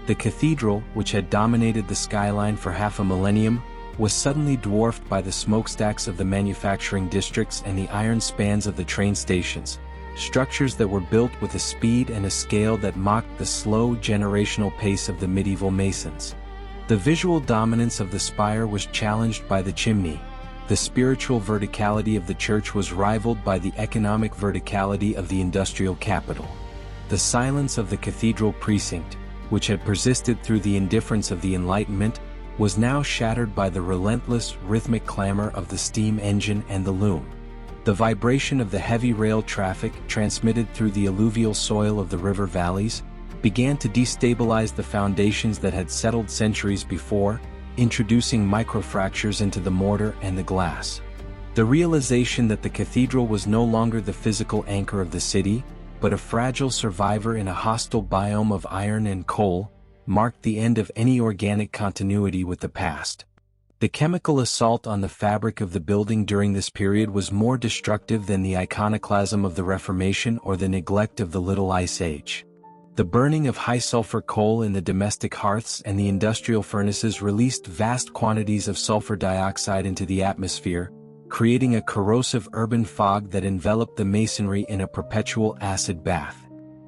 The cathedral, which had dominated the skyline for half a millennium, was suddenly dwarfed by the smokestacks of the manufacturing districts and the iron spans of the train stations, structures that were built with a speed and a scale that mocked the slow generational pace of the medieval masons. The visual dominance of the spire was challenged by the chimney. The spiritual verticality of the church was rivaled by the economic verticality of the industrial capital. The silence of the cathedral precinct, which had persisted through the indifference of the Enlightenment, was now shattered by the relentless, rhythmic clamor of the steam engine and the loom. The vibration of the heavy rail traffic, transmitted through the alluvial soil of the river valleys, began to destabilize the foundations that had settled centuries before, introducing microfractures into the mortar and the glass. The realization that the cathedral was no longer the physical anchor of the city, but a fragile survivor in a hostile biome of iron and coal, marked the end of any organic continuity with the past. The chemical assault on the fabric of the building during this period was more destructive than the iconoclasm of the Reformation or the neglect of the Little Ice Age. The burning of high-sulfur coal in the domestic hearths and the industrial furnaces released vast quantities of sulfur dioxide into the atmosphere, creating a corrosive urban fog that enveloped the masonry in a perpetual acid bath.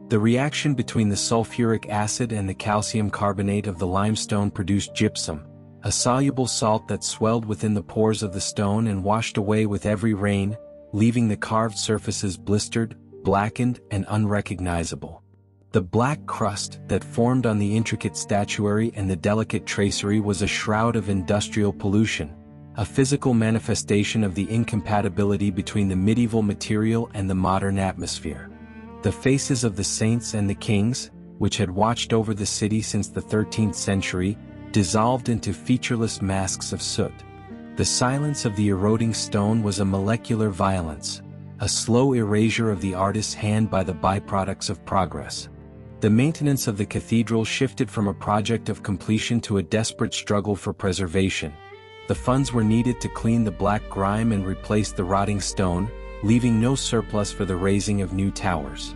The reaction between the sulfuric acid and the calcium carbonate of the limestone produced gypsum, a soluble salt that swelled within the pores of the stone and washed away with every rain, leaving the carved surfaces blistered, blackened, and unrecognizable. The black crust that formed on the intricate statuary and the delicate tracery was a shroud of industrial pollution, a physical manifestation of the incompatibility between the medieval material and the modern atmosphere. The faces of the saints and the kings, which had watched over the city since the 13th century, dissolved into featureless masks of soot. The silence of the eroding stone was a molecular violence, a slow erasure of the artist's hand by the byproducts of progress. The maintenance of the cathedral shifted from a project of completion to a desperate struggle for preservation. The funds were needed to clean the black grime and replace the rotting stone, leaving no surplus for the raising of new towers.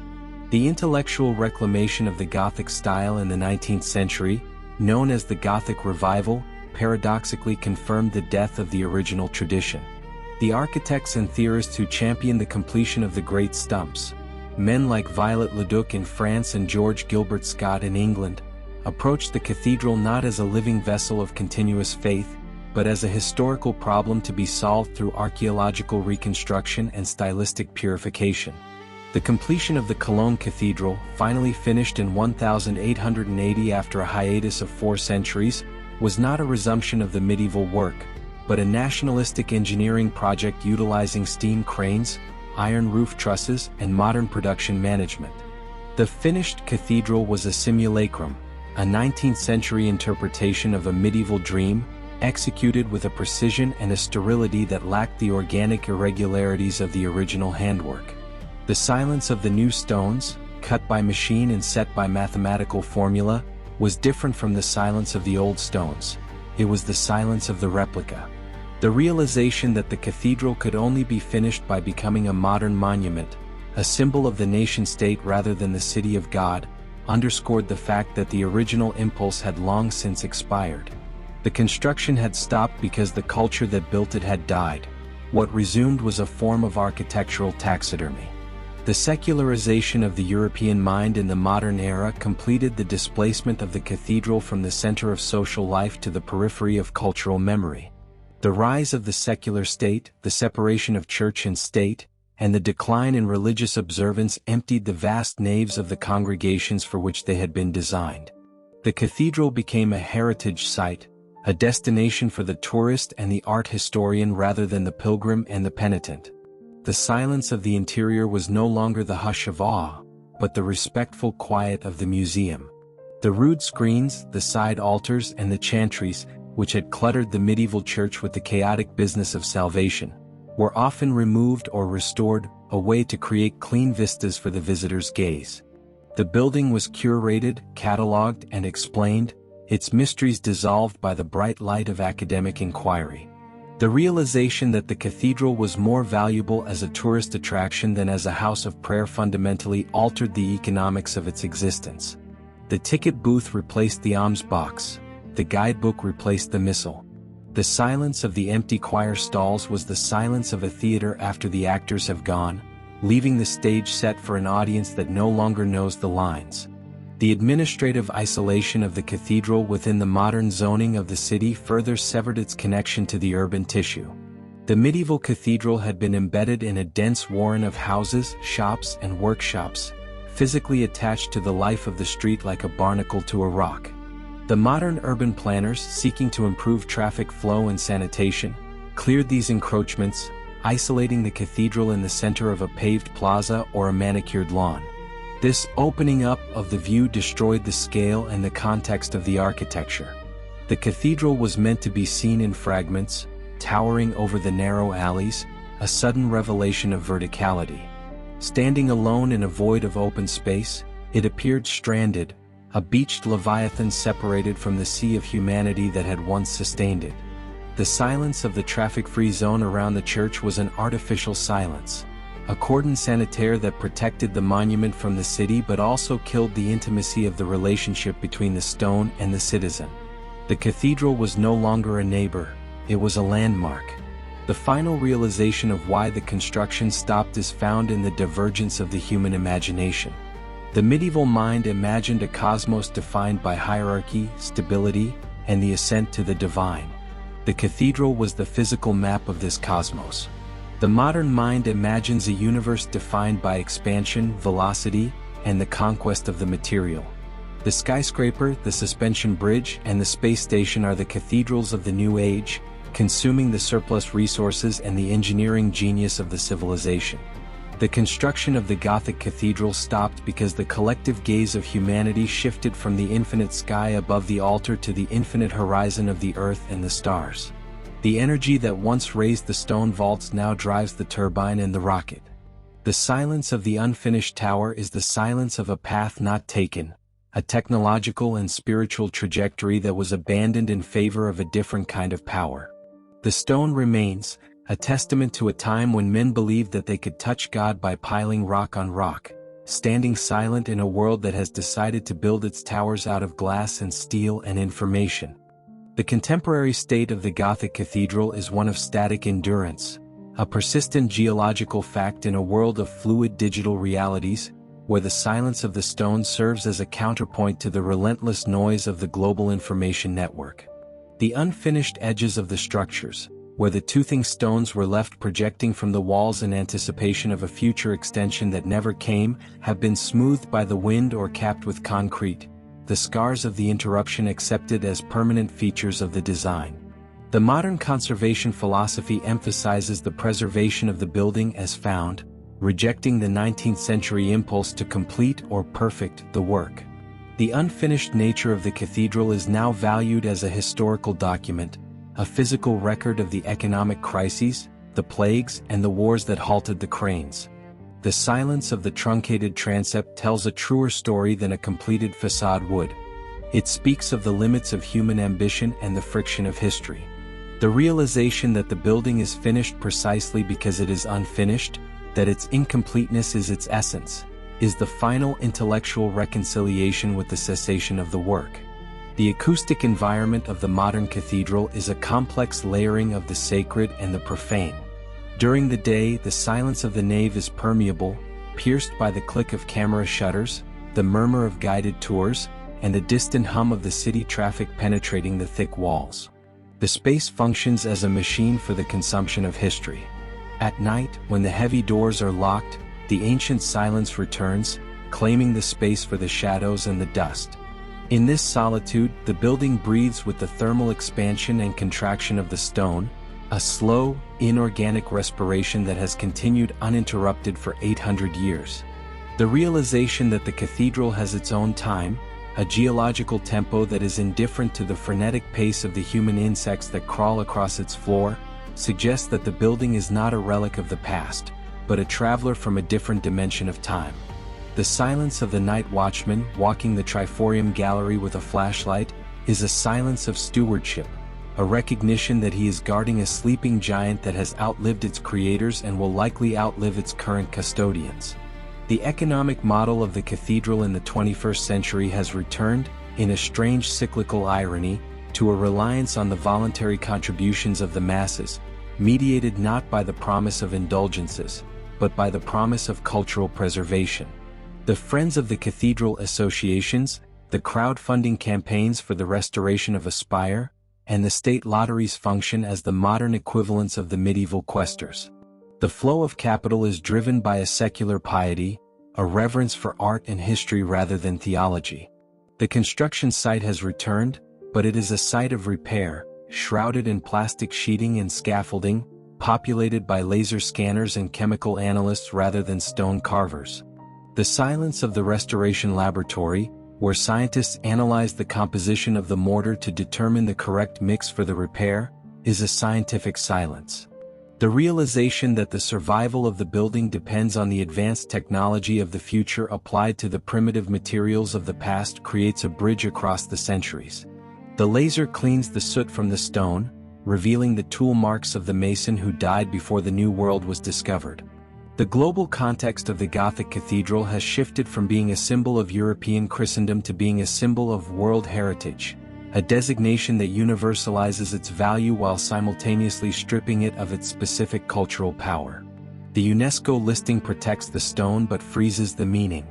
The intellectual reclamation of the Gothic style in the 19th century, known as the Gothic Revival, paradoxically confirmed the death of the original tradition. The architects and theorists who championed the completion of the great stumps, men like Viollet-le-Duc in France and George Gilbert Scott in England, approached the cathedral not as a living vessel of continuous faith, but as a historical problem to be solved through archaeological reconstruction and stylistic purification. The completion of the Cologne Cathedral, finally finished in 1880 after a hiatus of 4 centuries, was not a resumption of the medieval work, but a nationalistic engineering project utilizing steam cranes, iron roof trusses, and modern production management. The finished cathedral was a simulacrum, a 19th-century interpretation of a medieval dream, executed with a precision and a sterility that lacked the organic irregularities of the original handwork. The silence of the new stones, cut by machine and set by mathematical formula, was different from the silence of the old stones. It was the silence of the replica. The realization that the cathedral could only be finished by becoming a modern monument, a symbol of the nation-state rather than the city of God, underscored the fact that the original impulse had long since expired. The construction had stopped because the culture that built it had died. What resumed was a form of architectural taxidermy. The secularization of the European mind in the modern era completed the displacement of the cathedral from the center of social life to the periphery of cultural memory. The rise of the secular state, the separation of church and state, and the decline in religious observance emptied the vast naves of the congregations for which they had been designed. The cathedral became a heritage site, a destination for the tourist and the art historian rather than the pilgrim and the penitent. The silence of the interior was no longer the hush of awe, but the respectful quiet of the museum. The rude screens, the side altars, and the chantries, which had cluttered the medieval church with the chaotic business of salvation, were often removed or restored, a way to create clean vistas for the visitor's gaze. The building was curated, catalogued, and explained, its mysteries dissolved by the bright light of academic inquiry. The realization that the cathedral was more valuable as a tourist attraction than as a house of prayer fundamentally altered the economics of its existence. The ticket booth replaced the alms box, the guidebook replaced the missal. The silence of the empty choir stalls was the silence of a theater after the actors have gone, leaving the stage set for an audience that no longer knows the lines. The administrative isolation of the cathedral within the modern zoning of the city further severed its connection to the urban tissue. The medieval cathedral had been embedded in a dense warren of houses, shops, and workshops, physically attached to the life of the street like a barnacle to a rock. The modern urban planners, seeking to improve traffic flow and sanitation, cleared these encroachments, isolating the cathedral in the center of a paved plaza or a manicured lawn. This opening up of the view destroyed the scale and the context of the architecture. The cathedral was meant to be seen in fragments, towering over the narrow alleys, a sudden revelation of verticality. Standing alone in a void of open space, it appeared stranded, a beached leviathan separated from the sea of humanity that had once sustained it. The silence of the traffic-free zone around the church was an artificial silence, a cordon sanitaire that protected the monument from the city but also killed the intimacy of the relationship between the stone and the citizen. The cathedral was no longer a neighbor, it was a landmark. The final realization of why the construction stopped is found in the divergence of the human imagination. The medieval mind imagined a cosmos defined by hierarchy, stability, and the ascent to the divine. The cathedral was the physical map of this cosmos. The modern mind imagines a universe defined by expansion, velocity, and the conquest of the material. The skyscraper, the suspension bridge, and the space station are the cathedrals of the new age, consuming the surplus resources and the engineering genius of the civilization. The construction of the Gothic Cathedral stopped because the collective gaze of humanity shifted from the infinite sky above the altar to the infinite horizon of the earth and the stars. The energy that once raised the stone vaults now drives the turbine and the rocket. The silence of the unfinished tower is the silence of a path not taken, a technological and spiritual trajectory that was abandoned in favor of a different kind of power. The stone remains, a testament to a time when men believed that they could touch God by piling rock on rock, standing silent in a world that has decided to build its towers out of glass and steel and information. The contemporary state of the Gothic Cathedral is one of static endurance, a persistent geological fact in a world of fluid digital realities, where the silence of the stone serves as a counterpoint to the relentless noise of the global information network. The unfinished edges of the structures, where the toothing stones were left projecting from the walls in anticipation of a future extension that never came, have been smoothed by the wind or capped with concrete, the scars of the interruption accepted as permanent features of the design. The modern conservation philosophy emphasizes the preservation of the building as found, rejecting the 19th century impulse to complete or perfect the work. The unfinished nature of the cathedral is now valued as a historical document, a physical record of the economic crises, the plagues, and the wars that halted the cranes. The silence of the truncated transept tells a truer story than a completed facade would. It speaks of the limits of human ambition and the friction of history. The realization that the building is finished precisely because it is unfinished, that its incompleteness is its essence, is the final intellectual reconciliation with the cessation of the work. The acoustic environment of the modern cathedral is a complex layering of the sacred and the profane. During the day, the silence of the nave is permeable, pierced by the click of camera shutters, the murmur of guided tours, and the distant hum of the city traffic penetrating the thick walls. The space functions as a machine for the consumption of history. At night, when the heavy doors are locked, the ancient silence returns, claiming the space for the shadows and the dust. In this solitude, the building breathes with the thermal expansion and contraction of the stone, a slow, inorganic respiration that has continued uninterrupted for 800 years. The realization that the cathedral has its own time, a geological tempo that is indifferent to the frenetic pace of the human insects that crawl across its floor, suggests that the building is not a relic of the past, but a traveler from a different dimension of time. The silence of the night watchman walking the Triforium gallery with a flashlight is a silence of stewardship, a recognition that he is guarding a sleeping giant that has outlived its creators and will likely outlive its current custodians. The economic model of the cathedral in the 21st century has returned, in a strange cyclical irony, to a reliance on the voluntary contributions of the masses, mediated not by the promise of indulgences, but by the promise of cultural preservation. The Friends of the Cathedral associations, the crowdfunding campaigns for the restoration of a spire, and the state lotteries function as the modern equivalents of the medieval questors. The flow of capital is driven by a secular piety, a reverence for art and history rather than theology. The construction site has returned, but it is a site of repair, shrouded in plastic sheeting and scaffolding, populated by laser scanners and chemical analysts rather than stone carvers. The silence of the restoration laboratory, where scientists analyze the composition of the mortar to determine the correct mix for the repair, is a scientific silence. The realization that the survival of the building depends on the advanced technology of the future applied to the primitive materials of the past creates a bridge across the centuries. The laser cleans the soot from the stone, revealing the tool marks of the mason who died before the New World was discovered. The global context of the Gothic Cathedral has shifted from being a symbol of European Christendom to being a symbol of world heritage, a designation that universalizes its value while simultaneously stripping it of its specific cultural power. The UNESCO listing protects the stone but freezes the meaning.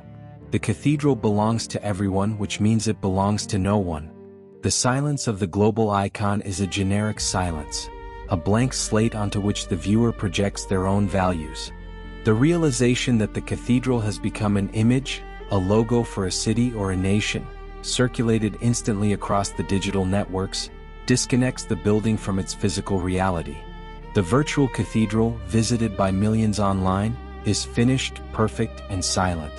The cathedral belongs to everyone, which means it belongs to no one. The silence of the global icon is a generic silence, a blank slate onto which the viewer projects their own values. The realization that the cathedral has become an image, a logo for a city or a nation, circulated instantly across the digital networks, disconnects the building from its physical reality. The virtual cathedral, visited by millions online, is finished, perfect, and silent.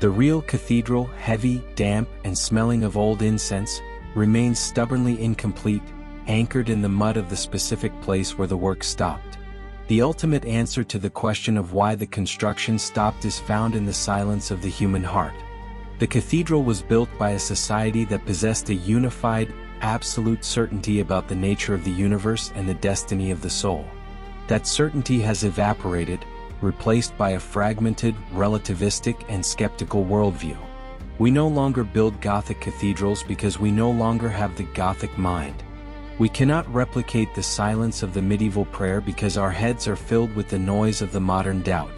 The real cathedral, heavy, damp, and smelling of old incense, remains stubbornly incomplete, anchored in the mud of the specific place where the work stopped. The ultimate answer to the question of why the construction stopped is found in the silence of the human heart. The cathedral was built by a society that possessed a unified, absolute certainty about the nature of the universe and the destiny of the soul. That certainty has evaporated, replaced by a fragmented, relativistic, and skeptical worldview. We no longer build Gothic cathedrals because we no longer have the Gothic mind. We cannot replicate the silence of the medieval prayer because our heads are filled with the noise of the modern doubt.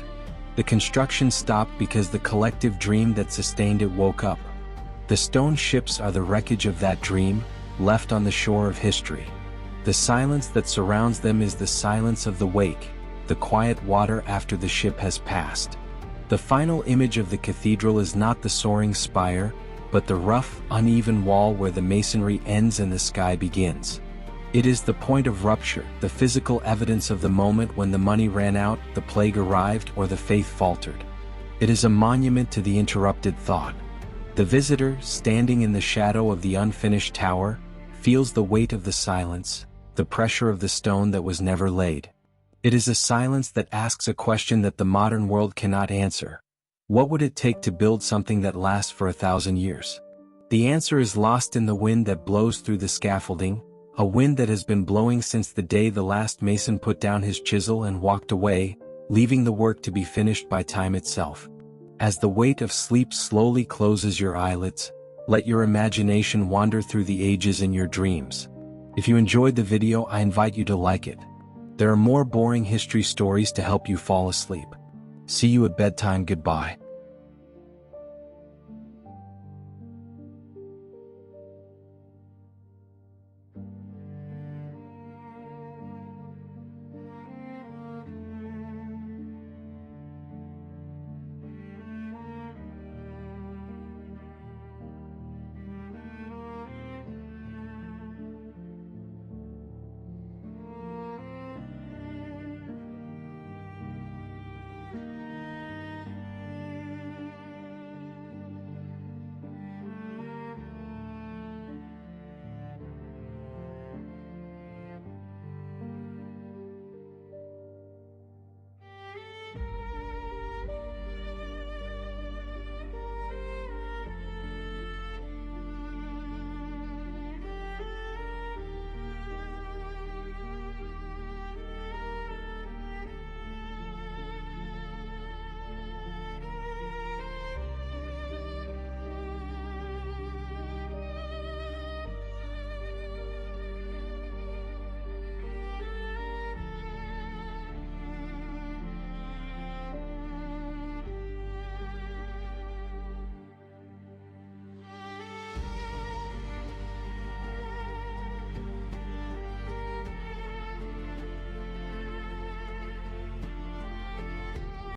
The construction stopped because the collective dream that sustained it woke up. The stone ships are the wreckage of that dream, left on the shore of history. The silence that surrounds them is the silence of the wake, the quiet water after the ship has passed. The final image of the cathedral is not the soaring spire, but the rough, uneven wall where the masonry ends and the sky begins. It is the point of rupture, the physical evidence of the moment when the money ran out, the plague arrived, or the faith faltered. It is a monument to the interrupted thought. The visitor, standing in the shadow of the unfinished tower, feels the weight of the silence, the pressure of the stone that was never laid. It is a silence that asks a question that the modern world cannot answer. What would it take to build something that lasts for 1,000 years? The answer is lost in the wind that blows through the scaffolding, a wind that has been blowing since the day the last mason put down his chisel and walked away, leaving the work to be finished by time itself. As the weight of sleep slowly closes your eyelids, let your imagination wander through the ages in your dreams. If you enjoyed the video, I invite you to like it. There are more boring history stories to help you fall asleep. See you at bedtime. Goodbye.